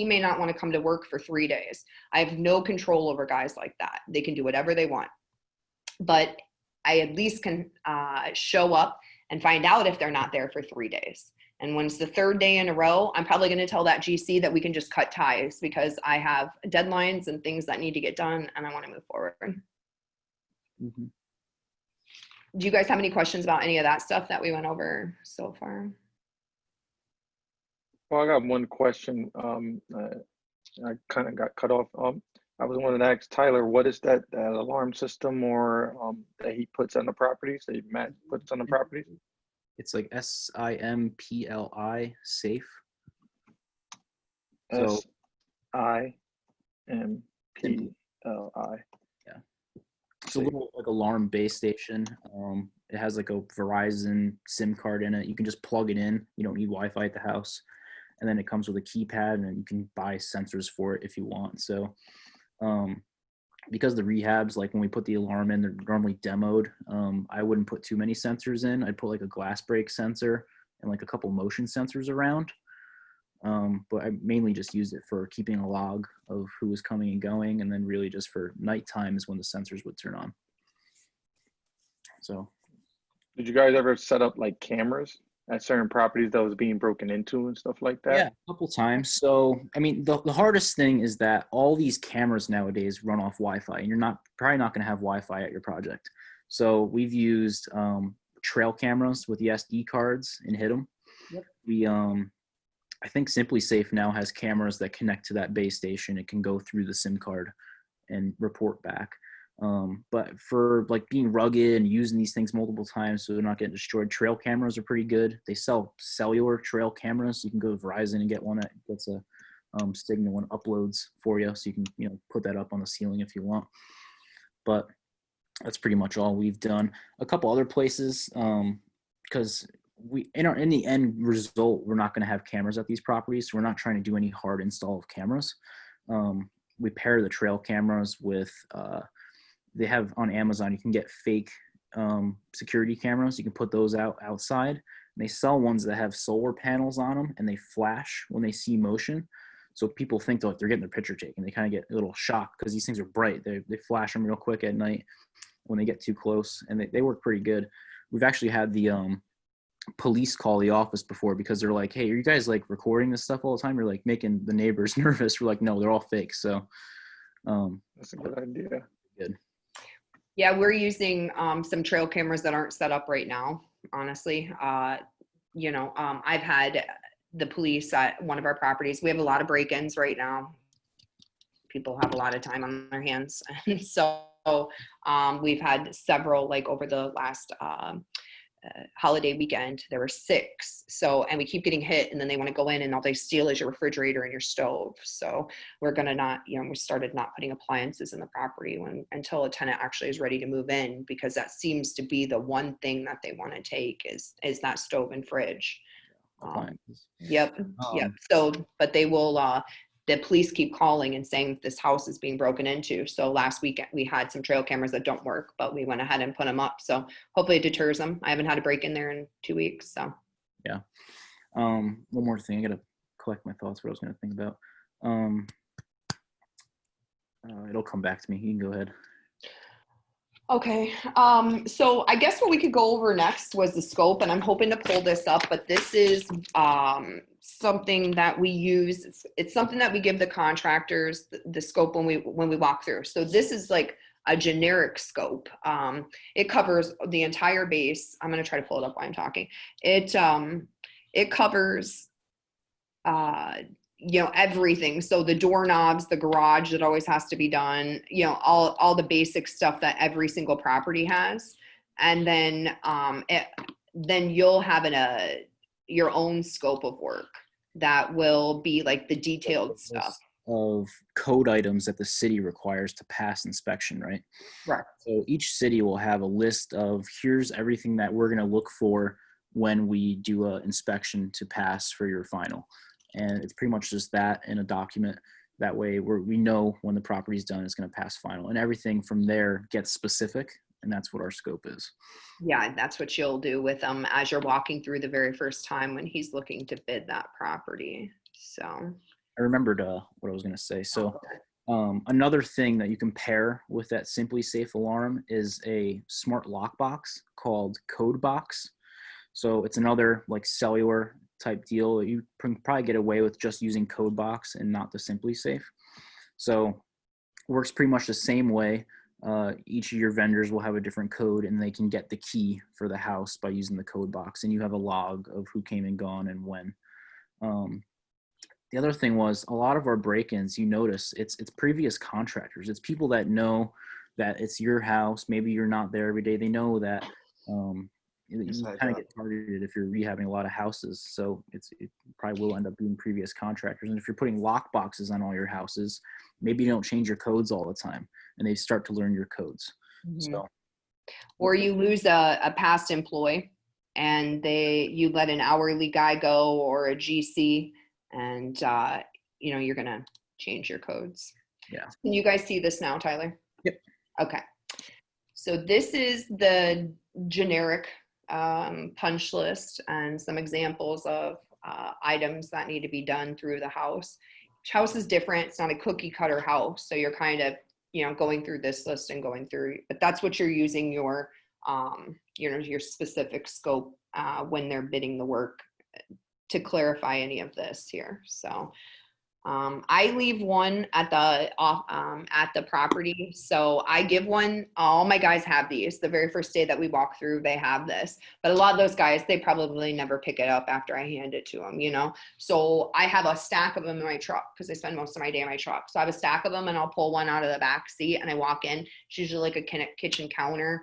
[SPEAKER 1] may not want to come to work for 3 days. I have no control over guys like that. They can do whatever they want. But I at least can show up and find out if they're not there for 3 days. And when it's the 3rd day in a row, I'm probably going to tell that GC that we can just cut ties, because I have deadlines and things that need to get done and I want to move forward.
[SPEAKER 2] Mm-hmm.
[SPEAKER 1] Do you guys have any questions about any of that stuff that we went over so far?
[SPEAKER 4] Well, I got one question. I kind of got cut off. I was wanting to ask Tyler, what is that alarm system or that he puts on the properties, that Matt puts on the properties?
[SPEAKER 2] It's like SIMPLI, safe. So
[SPEAKER 4] SIMPLI.
[SPEAKER 2] Yeah. It's a little like alarm base station. It has like a Verizon SIM card in it. You can just plug it in. You don't need Wi-Fi at the house. And then it comes with a keypad, and you can buy sensors for it if you want. So because the rehabs, like when we put the alarm in, they're normally demoed. I wouldn't put too many sensors in. I'd put like a glass break sensor and like a couple motion sensors around. But I mainly just used it for keeping a log of who was coming and going, and then really just for nighttime is when the sensors would turn on. So,
[SPEAKER 4] did you guys ever set up like cameras at certain properties that was being broken into and stuff like that?
[SPEAKER 2] Yeah, a couple times. So, I mean, the hardest thing is that all these cameras nowadays run off Wi-Fi, and you're probably not going to have Wi-Fi at your project. So we've used trail cameras with the SD cards and hit them. Yep. I think Simply Safe now has cameras that connect to that base station. It can go through the SIM card and report back. But for like being rugged and using these things multiple times so they're not getting destroyed, trail cameras are pretty good. They sell cellular trail cameras. You can go to Verizon and get one that gets a signal and uploads for you, so you can put that up on the ceiling if you want. But that's pretty much all we've done. A couple other places, because in the end result, we're not going to have cameras at these properties, so we're not trying to do any hard install of cameras. We pair the trail cameras with they have on Amazon, you can get fake security cameras. You can put those outside. And they sell ones that have solar panels on them, and they flash when they see motion. So people think they're getting their picture taken. They kind of get a little shocked because these things are bright. They flash them real quick at night when they get too close, and they work pretty good. We've actually had the police call the office before because they're like, hey, are you guys like recording this stuff all the time? You're like making the neighbors nervous. We're like, no, they're all fake. So
[SPEAKER 4] that's a good idea.
[SPEAKER 2] Good.
[SPEAKER 1] Yeah, we're using some trail cameras that aren't set up right now, honestly. I've had the police at one of our properties. We have a lot of break-ins right now. People have a lot of time on their hands. And so we've had several, like over the last holiday weekend, there were 6. So, and we keep getting hit, and then they want to go in and all they steal is your refrigerator and your stove. So we're going to not, we started not putting appliances in the property until a tenant actually is ready to move in, because that seems to be the one thing that they want to take is that stove and fridge. Yep. So, but they will, the police keep calling and saying this house is being broken into. So last week we had some trail cameras that don't work, but we went ahead and put them up. So hopefully it deters them. I haven't had a break in there in 2 weeks. So
[SPEAKER 2] yeah. One more thing. I got to collect my thoughts. What I was going to think about. It'll come back to me. You can go ahead.
[SPEAKER 1] Okay. So I guess what we could go over next was the scope, and I'm hoping to pull this up, but this is something that we use. It's something that we give the contractors the scope when we walk through. So this is like a generic scope. It covers the entire base. I'm going to try to pull it up while I'm talking. It covers everything. So the doorknobs, the garage that always has to be done, all the basic stuff that every single property has. And then then you'll have your own scope of work that will be like the detailed stuff
[SPEAKER 2] of code items that the city requires to pass inspection, right?
[SPEAKER 1] Right.
[SPEAKER 2] So each city will have a list of, here's everything that we're going to look for when we do an inspection to pass for your final. And it's pretty much just that in a document. That way we know when the property's done, it's going to pass final, and everything from there gets specific. And that's what our scope is.
[SPEAKER 1] Yeah, that's what you'll do with them as you're walking through the very first time when he's looking to bid that property. So
[SPEAKER 2] I remembered what I was going to say. So another thing that you can pair with that Simply Safe alarm is a smart lock box called Code Box. So it's another like cellular type deal. You can probably get away with just using Code Box and not the Simply Safe. So works pretty much the same way. Each of your vendors will have a different code, and they can get the key for the house by using the Code Box, and you have a log of who came and gone and when. The other thing was, a lot of our break-ins, you notice it's previous contractors. It's people that know that it's your house. Maybe you're not there every day. They know that you kind of get targeted if you're rehabbing a lot of houses. So it probably will end up being previous contractors. And if you're putting lock boxes on all your houses, maybe you don't change your codes all the time, and they start to learn your codes. Mm-hmm. So,
[SPEAKER 1] or you lose a past employee, and you let an hourly guy go or a GC, and you're gonna change your codes.
[SPEAKER 2] Yeah.
[SPEAKER 1] Can you guys see this now, Tyler?
[SPEAKER 2] Yep.
[SPEAKER 1] Okay. So this is the generic punch list and some examples of items that need to be done through the house. Each house is different. It's not a cookie cutter house. So you're kind of, going through this list and going through, but that's what you're using your specific scope when they're bidding the work to clarify any of this here. So I leave one at the property. So I give one, all my guys have these. The very first day that we walk through, they have this. But a lot of those guys, they probably never pick it up after I hand it to them, So I have a stack of them in my truck because I spend most of my day in my truck. So I have a stack of them, and I'll pull one out of the back seat and I walk in. It's usually like a kitchen counter,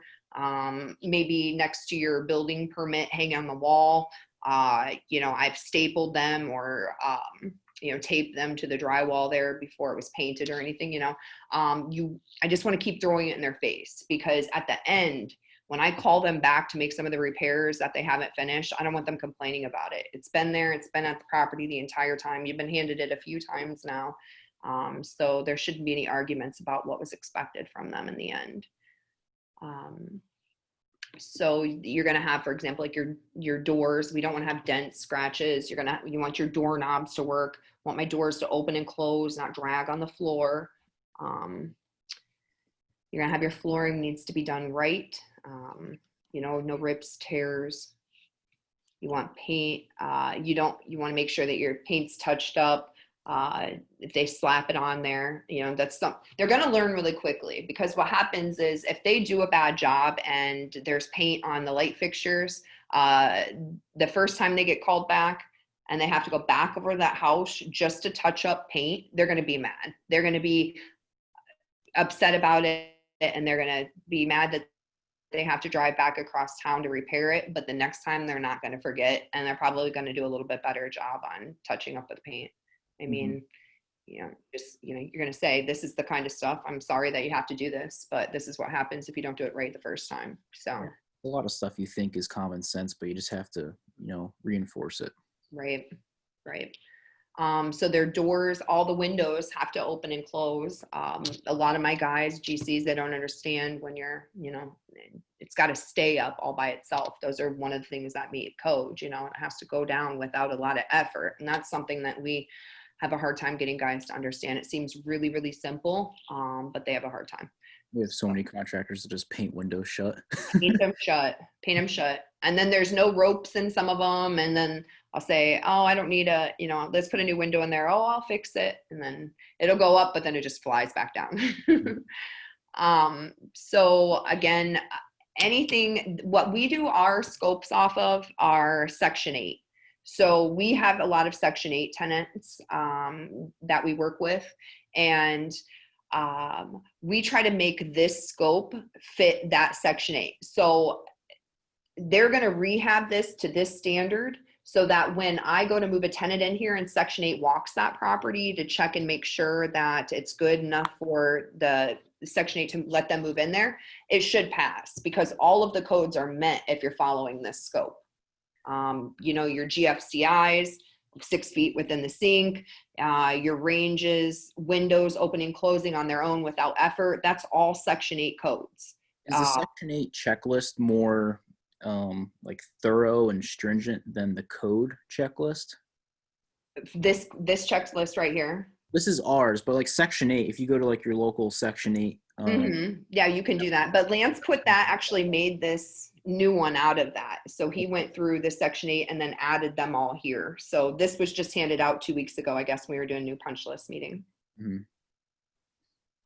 [SPEAKER 1] maybe next to your building permit hanging on the wall. I've stapled them or taped them to the drywall there before it was painted or anything, I just want to keep throwing it in their face, because at the end, when I call them back to make some of the repairs that they haven't finished, I don't want them complaining about it. It's been there. It's been at the property the entire time. You've been handed it a few times now. So there shouldn't be any arguments about what was expected from them in the end. So you're going to have, for example, like your doors, we don't want to have dents, scratches. You want your doorknobs to work. Want my doors to open and close, not drag on the floor. You're going to have your flooring needs to be done right. No rips, tears. You want paint. You want to make sure that your paint's touched up. If they slap it on there, they're going to learn really quickly, because what happens is if they do a bad job and there's paint on the light fixtures, the first time they get called back and they have to go back over that house just to touch up paint, they're going to be mad. They're going to be upset about it, and they're going to be mad that they have to drive back across town to repair it, but the next time they're not going to forget, and they're probably going to do a little bit better job on touching up with paint. I mean, just, you're going to say, this is the kind of stuff, I'm sorry that you have to do this, but this is what happens if you don't do it right the first time. So
[SPEAKER 2] a lot of stuff you think is common sense, but you just have to, reinforce it.
[SPEAKER 1] right. So their doors, all the windows have to open and close. A lot of my guys, GCs, they don't understand when you're, it's got to stay up all by itself. Those are one of the things that meet code, it has to go down without a lot of effort. And that's something that we have a hard time getting guys to understand. It seems really, really simple, but they have a hard time.
[SPEAKER 2] We have so many contractors that just paint windows shut.
[SPEAKER 1] Paint them shut. And then there's no ropes in some of them. And then I'll say, oh, I don't need let's put a new window in there. Oh, I'll fix it. And then it'll go up, but then it just flies back down. So again, what we do our scopes off of are Section 8. So we have a lot of Section 8 tenants that we work with. And we try to make this scope fit that Section 8. So they're going to rehab this to this standard so that when I go to move a tenant in here and Section 8 walks that property to check and make sure that it's good enough for the Section 8 to let them move in there, it should pass because all of the codes are met if you're following this scope. Your GFCIs, 6 feet within the sink, your ranges, windows opening, closing on their own without effort. That's all Section 8 codes.
[SPEAKER 2] Is the Section 8 checklist more thorough and stringent than the code checklist?
[SPEAKER 1] This checklist right here.
[SPEAKER 2] This is ours, but Section 8, if you go to your local Section 8.
[SPEAKER 1] Yeah, you can do that. But Lance actually made this new one out of that. So he went through the Section 8 and then added them all here. So this was just handed out 2 weeks ago, I guess, when we were doing a new punch list meeting.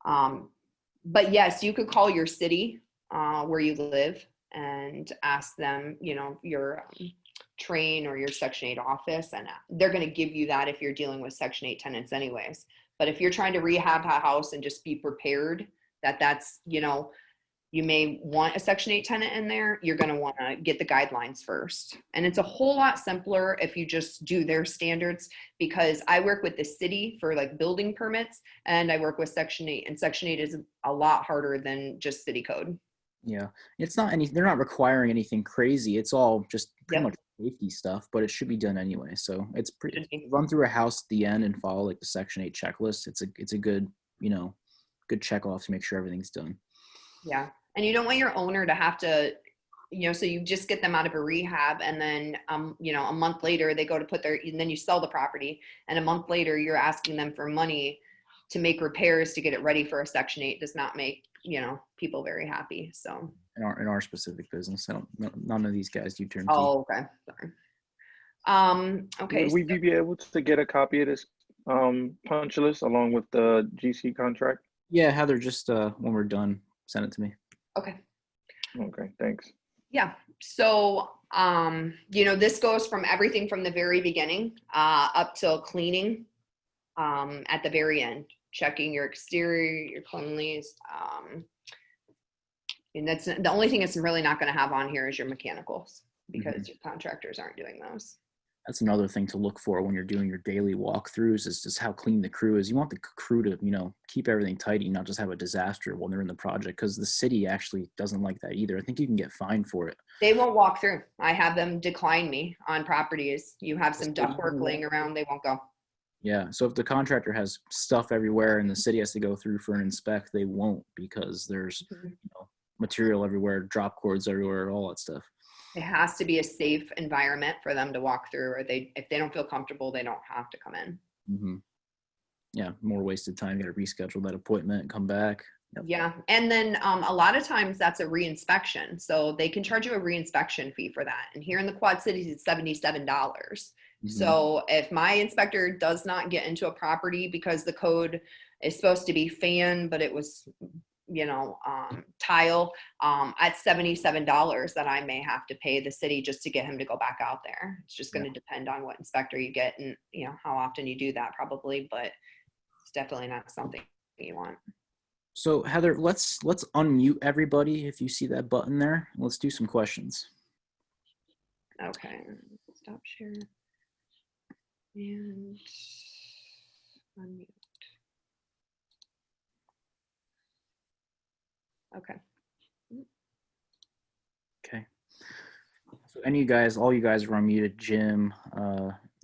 [SPEAKER 1] But yes, you could call your city where you live and ask them, your train or your Section 8 office, and they're going to give you that if you're dealing with Section 8 tenants anyways. But if you're trying to rehab a house and just be prepared that's, you may want a Section 8 tenant in there, you're going to want to get the guidelines first. And it's a whole lot simpler if you just do their standards, because I work with the city for building permits and I work with Section 8, and Section 8 is a lot harder than just city code.
[SPEAKER 2] Yeah. It's not they're not requiring anything crazy. It's all just pretty much safety stuff, but it should be done anyway. So it's pretty, run through a house at the end and follow the Section 8 checklist. It's a good, good check off to make sure everything's done.
[SPEAKER 1] Yeah. And you don't want your owner to have to, so you just get them out of a rehab and then, a month later they go to and then you sell the property, and a month later you're asking them for money to make repairs to get it ready for a Section 8 does not make, people very happy. So
[SPEAKER 2] in our specific business, none of these guys do turnkey.
[SPEAKER 1] Oh, okay. Sorry. Okay.
[SPEAKER 4] Would we be able to get a copy of this punch list along with the GC contract?
[SPEAKER 2] Yeah, Heather, just when we're done, send it to me.
[SPEAKER 1] Okay.
[SPEAKER 4] Okay, thanks.
[SPEAKER 1] Yeah. So, this goes from everything from the very beginning up till cleaning at the very end, checking your exterior, your cleanliness. And that's the only thing it's really not going to have on here is your mechanicals, because your contractors aren't doing those.
[SPEAKER 2] That's another thing to look for when you're doing your daily walkthroughs, is just how clean the crew is. You want the crew to, keep everything tidy, not just have a disaster when they're in the project, because the city actually doesn't like that either. I think you can get fined for it.
[SPEAKER 1] They won't walk through. I have them decline me on properties. You have some ductwork laying around, they won't go.
[SPEAKER 2] Yeah, so if the contractor has stuff everywhere and the city has to go through for an inspect, they won't, because there's material everywhere, drop cords everywhere, all that stuff.
[SPEAKER 1] It has to be a safe environment for them to walk through, or if they don't feel comfortable, they don't have to come in.
[SPEAKER 2] Yeah, more wasted time. You got to reschedule that appointment and come back. Yep. Yeah.
[SPEAKER 1] And then a lot of times that's a reinspection. So they can charge you a reinspection fee for that. And here in the Quad Cities, it's $77. So if my inspector does not get into a property because the code is supposed to be fan, but it was, tile, at $77 that I may have to pay the city just to get him to go back out there. It's just going to depend on what inspector you get and, how often you do that probably, but it's definitely not something you want.
[SPEAKER 2] So Heather, let's unmute everybody if you see that button there. Let's do some questions.
[SPEAKER 1] Okay, stop share and unmute. Okay.
[SPEAKER 2] Okay. So any of you guys, all you guys are unmuted. Jim,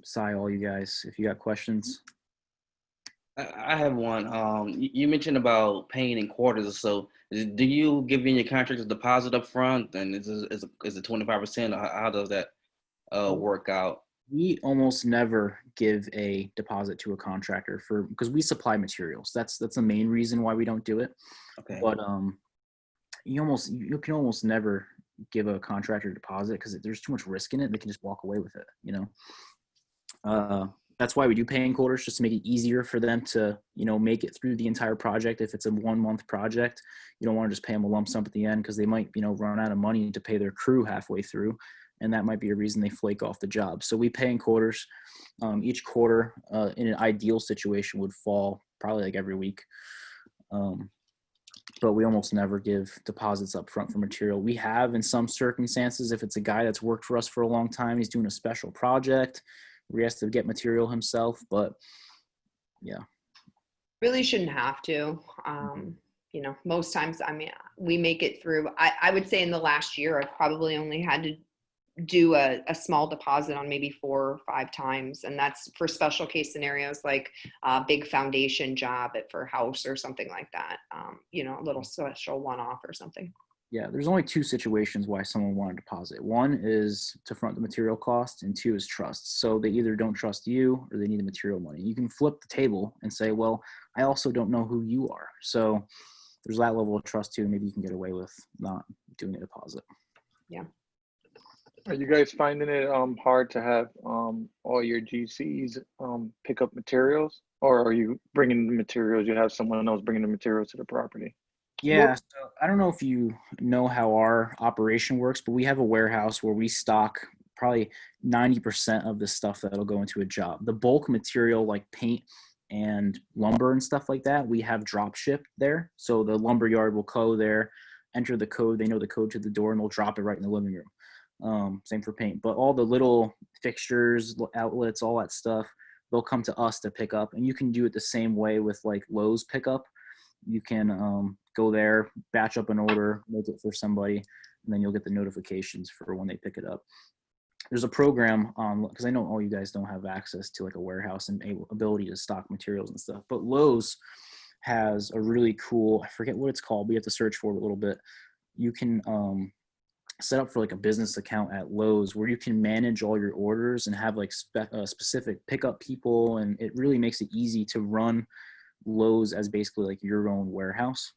[SPEAKER 2] Sai, all you guys, if you got questions.
[SPEAKER 3] I have one. You mentioned about paying in quarters or so. Do you give in your contractors a deposit up front, and is it 25%? Or how does that work out?
[SPEAKER 2] We almost never give a deposit to a contractor because we supply materials. That's the main reason why we don't do it.
[SPEAKER 3] Okay.
[SPEAKER 2] But you can almost never give a contractor a deposit because there's too much risk in it. They can just walk away with it, That's why we do pay in quarters, just to make it easier for them to, make it through the entire project. If it's a 1 month project, you don't want to just pay them a lump sum at the end because they might, run out of money to pay their crew halfway through. And that might be a reason they flake off the job. So we pay in quarters. Each quarter in an ideal situation would fall probably like every week. But we almost never give deposits up front for material. We have in some circumstances, if it's a guy that's worked for us for a long time, he's doing a special project where he has to get material himself, but yeah.
[SPEAKER 1] Really shouldn't have to. Most times, we make it through. I would say in the last year, I've probably only had to do a small deposit on maybe 4 or 5 times. And that's for special case scenarios, like a big foundation job for a house or something like that. A little special one-off or something.
[SPEAKER 2] Yeah, there's only 2 situations why someone want a deposit. One is to front the material cost, and 2 is trust. So they either don't trust you or they need the material money. You can flip the table and say, well, I also don't know who you are. So there's that level of trust too. Maybe you can get away with not doing a deposit.
[SPEAKER 1] Yeah.
[SPEAKER 4] Are you guys finding it hard to have all your GCs pick up materials, or are you bringing the materials? You have someone else bringing the materials to the property?
[SPEAKER 2] Yeah, so I don't know if you know how our operation works, but we have a warehouse where we stock probably 90% of the stuff that'll go into a job. The bulk material like paint and lumber and stuff like that, we have drop shipped there. So the lumber yard will go there, enter the code, they know the code to the door, and they'll drop it right in the living room. Same for paint, but all the little fixtures, outlets, all that stuff, they'll come to us to pick up. And you can do it the same way with like Lowe's pickup. You can go there, batch up an order, make it for somebody, and then you'll get the notifications for when they pick it up. There's a program because I know all you guys don't have access to like a warehouse and ability to stock materials and stuff, but Lowe's has a really cool, I forget what it's called, we have to search for it a little bit. You can set up for like a business account at Lowe's where you can manage all your orders and have like specific pickup people, and it really makes it easy to run Lowe's as basically like your own warehouse.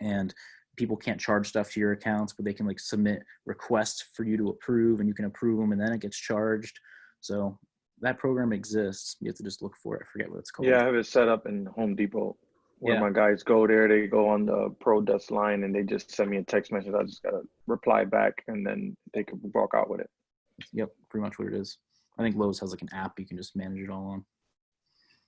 [SPEAKER 2] And people can't charge stuff to your accounts, but they can like submit requests for you to approve, and you can approve them, and then it gets charged. So that program exists. You have to just look for it. I forget what it's called.
[SPEAKER 4] Yeah, I have it set up in Home Depot where my guys go there. They go on the Pro Desk line and they just send me a text message. I just gotta reply back, and then they can walk out with it.
[SPEAKER 2] Yep, pretty much what it is. I think Lowe's has like an app you can just manage it all on.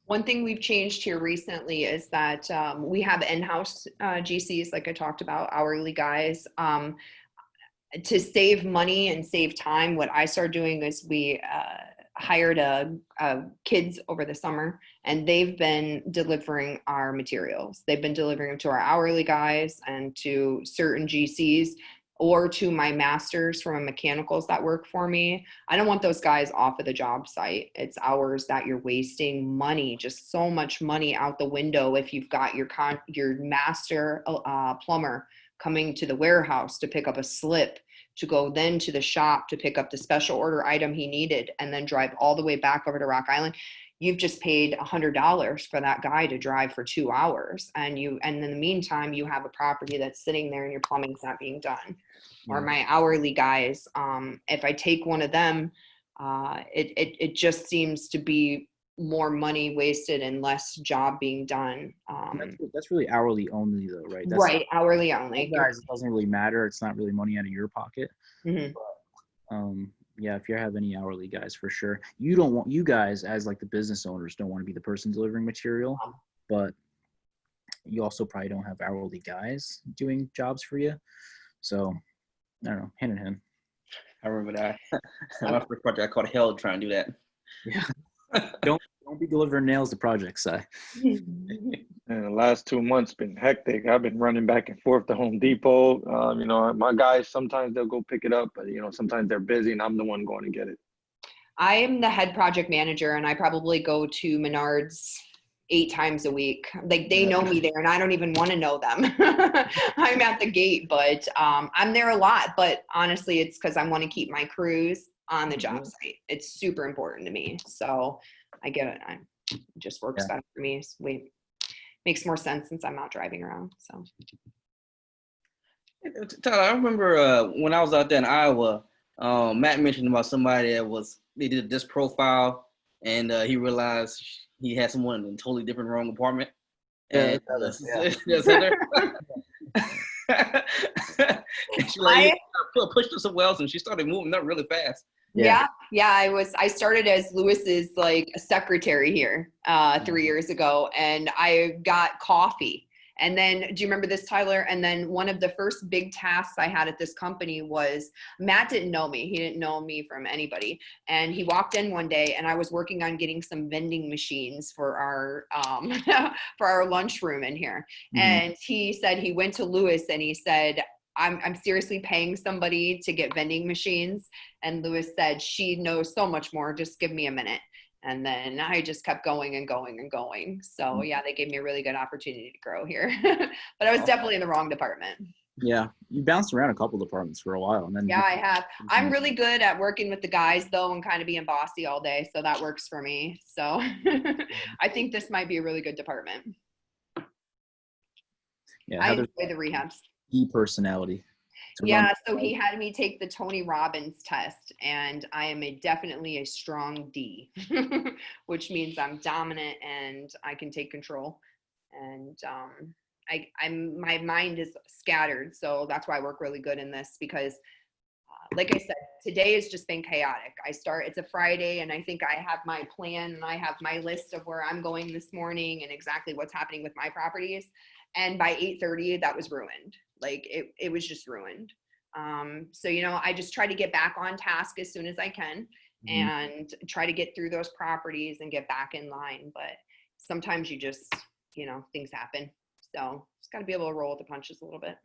[SPEAKER 1] One thing we've changed here recently is that we have in-house GCs, like I talked about, hourly guys. To save money and save time, what I started doing is we hired kids over the summer, and they've been delivering our materials. They've been delivering them to our hourly guys and to certain GCs, or to my masters from mechanicals that work for me. I don't want those guys off of the job site. It's hours that you're wasting, money, just so much money out the window if you've got your master plumber coming to the warehouse to pick up a slip, to go then to the shop to pick up the special order item he needed, and then drive all the way back over to Rock Island. You've just paid $100 for that guy to drive for 2 hours. And in the meantime, you have a property that's sitting there and your plumbing's not being done. Or my hourly guys, if I take one of them, it just seems to be more money wasted and less job being done.
[SPEAKER 2] That's really hourly only though, right? That's
[SPEAKER 1] right, hourly only.
[SPEAKER 2] Guys, it doesn't really matter. It's not really money out of your pocket.
[SPEAKER 1] Mm-hmm.
[SPEAKER 2] But, yeah, if you have any hourly guys, for sure. You guys as like the business owners don't want to be the person delivering material, but you also probably don't have hourly guys doing jobs for you. So I don't know, hand in hand.
[SPEAKER 3] I remember that. My first project, I called hell trying to do that.
[SPEAKER 2] Yeah. Don't be delivering nails to projects, Si.
[SPEAKER 4] And the last 2 months been hectic. I've been running back and forth to Home Depot. You know, my guys, sometimes they'll go pick it up, but you know, sometimes they're busy and I'm the one going to get it.
[SPEAKER 1] I am the head project manager, and I probably go to Menards 8 times a week. Like, they know me there, and I don't even want to know them. I'm at the gate, but I'm there a lot. But honestly, it's because I want to keep my crews on the job site. It's super important to me. So I get it. It just works better for me. Makes more sense since I'm not driving around. So,
[SPEAKER 3] Tyler, I remember when I was out there in Iowa, Matt mentioned about somebody they did this profile, and he realized he had someone in a totally different wrong apartment. And Heather. She pushed her somewhere else, and she started moving up really fast.
[SPEAKER 1] Yeah. I started as Lewis's like secretary here 3 years ago, and I got coffee. And then, do you remember this, Tyler? And then one of the first big tasks I had at this company was, Matt didn't know me. He didn't know me from anybody. And he walked in one day, and I was working on getting some vending machines for our for our lunchroom in here. Mm-hmm. And he said he went to Lewis and he said, I'm seriously paying somebody to get vending machines. And Lewis said, she knows so much more. Just give me a minute. And then I just kept going and going and going. So yeah, they gave me a really good opportunity to grow here. But I was definitely in the wrong department.
[SPEAKER 2] Yeah, you bounced around a couple departments for a while, and then
[SPEAKER 1] I have. I'm really good at working with the guys though, and kind of being bossy all day. So that works for me. So I think this might be a really good department.
[SPEAKER 2] Yeah,
[SPEAKER 1] I enjoy the rehabs.
[SPEAKER 2] E-personality.
[SPEAKER 1] Yeah, so he had me take the Tony Robbins test, and I am definitely a strong D, which means I'm dominant and I can take control. And my mind is scattered, so that's why I work really good in this, because like I said, today has just been chaotic. It's a Friday, and I think I have my plan, and I have my list of where I'm going this morning and exactly what's happening with my properties. And by 8:30, that was ruined. Like it was just ruined. So, you know, I just try to get back on task as soon as I can and try to get through those properties and get back in line. But sometimes you just, you know, things happen. So just got to be able to roll with the punches a little bit.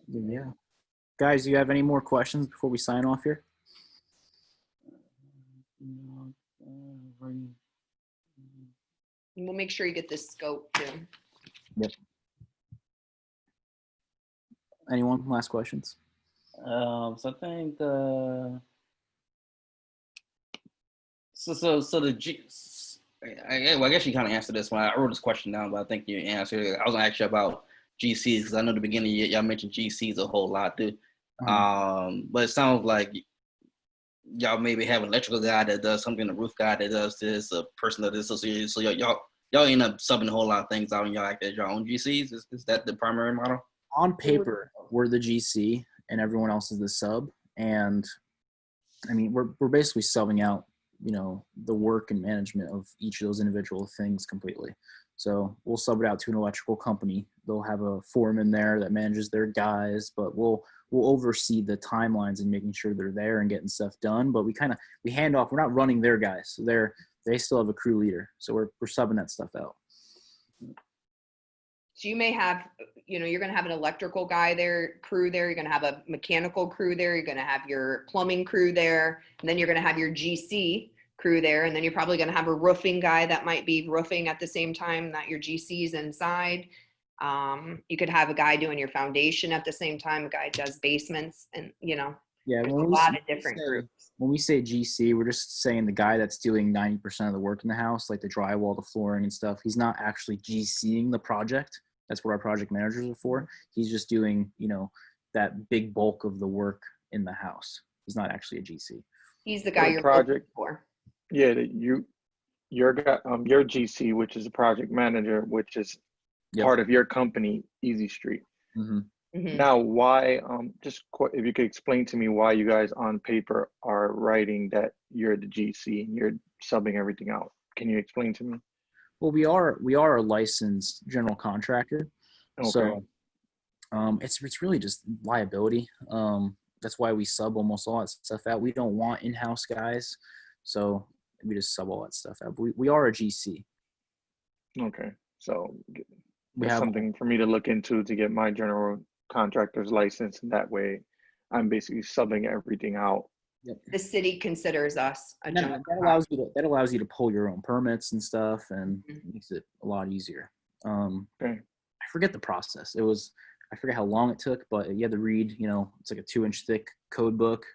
[SPEAKER 2] Yeah. Guys, do you have any more questions before we sign off here?
[SPEAKER 1] We'll make sure you get this scope too.
[SPEAKER 2] Yep. Anyone? Last questions?
[SPEAKER 3] So I think the I guess you kind of answered this one. I wrote this question down, but I think you answered it. I was gonna ask you about GCs because I know at the beginning y'all mentioned GCs a whole lot too. But it sounds like y'all maybe have an electrical guy that does something, a roof guy that does this, a person that does this. So y'all end up subbing a whole lot of things out, and y'all act as your own GCs. Is that the primary model?
[SPEAKER 2] On paper, we're the GC and everyone else is the sub. And I mean, we're basically subbing out, you know, the work and management of each of those individual things completely. So we'll sub it out to an electrical company. They'll have a foreman there that manages their guys, but we'll oversee the timelines and making sure they're there and getting stuff done. But we hand off. We're not running their guys. So they still have a crew leader. So we're subbing that stuff out.
[SPEAKER 1] So you may have, you know, you're going to have an electrical crew there. You're going to have a mechanical crew there. You're going to have your plumbing crew there. And then you're going to have your GC crew there. And then you're probably going to have a roofing guy that might be roofing at the same time that your GC's inside. You could have a guy doing your foundation at the same time. A guy does basements, and, you know, there's a lot of different groups.
[SPEAKER 2] When we say GC, we're just saying the guy that's doing 90% of the work in the house, like the drywall, the flooring and stuff. He's not actually GCing the project. That's what our project managers are for. He's just doing, you know, that big bulk of the work in the house. He's not actually a GC.
[SPEAKER 1] He's the guy you're looking for.
[SPEAKER 4] Yeah, your GC, which is a project manager, which is part of your company, Easy Street.
[SPEAKER 2] Mm-hmm.
[SPEAKER 1] Mm-hmm.
[SPEAKER 4] Now, why? If you could explain to me why you guys on paper are writing that you're the GC and you're subbing everything out. Can you explain to me?
[SPEAKER 2] Well, we are a licensed general contractor.
[SPEAKER 4] Okay.
[SPEAKER 2] So it's really just liability. That's why we sub almost all that stuff out. We don't want in-house guys, so we just sub all that stuff out. But we are a GC.
[SPEAKER 4] Okay. So
[SPEAKER 2] We
[SPEAKER 4] that's
[SPEAKER 2] have
[SPEAKER 4] something for me to look into to get my general contractor's license, and that way I'm basically subbing everything out.
[SPEAKER 1] The city considers us a
[SPEAKER 2] Yeah,
[SPEAKER 1] general
[SPEAKER 2] that allows you to pull your own permits and stuff, and makes it a lot easier.
[SPEAKER 4] Okay.
[SPEAKER 2] I forget the process. I forget how long it took, but you had to read. It's like a 2-inch thick code book.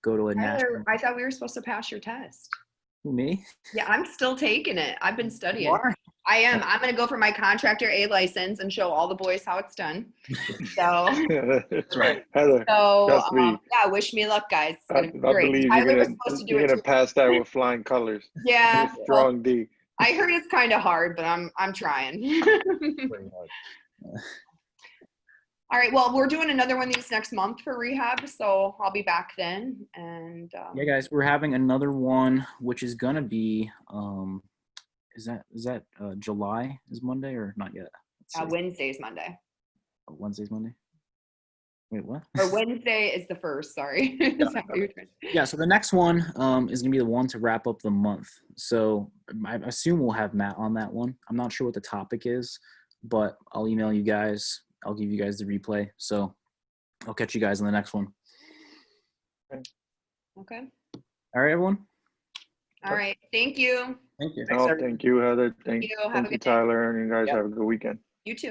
[SPEAKER 2] Go to a national.
[SPEAKER 1] I thought we were supposed to pass your test.
[SPEAKER 2] Who, me?
[SPEAKER 1] Yeah, I'm still taking it. I've been studying.
[SPEAKER 2] You are?
[SPEAKER 1] I am. I'm going to go for my contractor A license and show all the boys how it's done. So,
[SPEAKER 3] That's right.
[SPEAKER 4] Heather, trust me.
[SPEAKER 1] yeah, wish me luck, guys. It's
[SPEAKER 4] I
[SPEAKER 1] going to be great.
[SPEAKER 4] believe
[SPEAKER 1] Tyler was supposed to do
[SPEAKER 4] you're
[SPEAKER 1] it
[SPEAKER 4] gonna
[SPEAKER 1] too.
[SPEAKER 4] pass that with flying colors.
[SPEAKER 1] Yeah.
[SPEAKER 4] With strong D.
[SPEAKER 1] I heard it's kind of hard, but I'm trying. All right. Well, we're doing another one of these next month for rehab, so I'll be back then. And
[SPEAKER 2] Yeah, guys, we're having another one, which is gonna be is that July is Monday or not yet? Let's see.
[SPEAKER 1] Wednesday's Monday.
[SPEAKER 2] Oh, Wednesday's Monday. Wait, what?
[SPEAKER 1] Or Wednesday is the first. Sorry. Is that what you're trying to-
[SPEAKER 2] Yeah, so the next one is gonna be the one to wrap up the month. So I assume we'll have Matt on that one. I'm not sure what the topic is, but I'll email you guys. I'll give you guys the replay. So I'll catch you guys on the next one.
[SPEAKER 1] Okay.
[SPEAKER 2] All right, everyone.
[SPEAKER 1] All right. Thank you.
[SPEAKER 2] Thank you.
[SPEAKER 4] Oh, thank you, Heather. Thank
[SPEAKER 1] you. Have a
[SPEAKER 4] you,
[SPEAKER 1] good day.
[SPEAKER 4] Tyler, and you guys
[SPEAKER 2] Yep.
[SPEAKER 4] have a good weekend.
[SPEAKER 1] You too.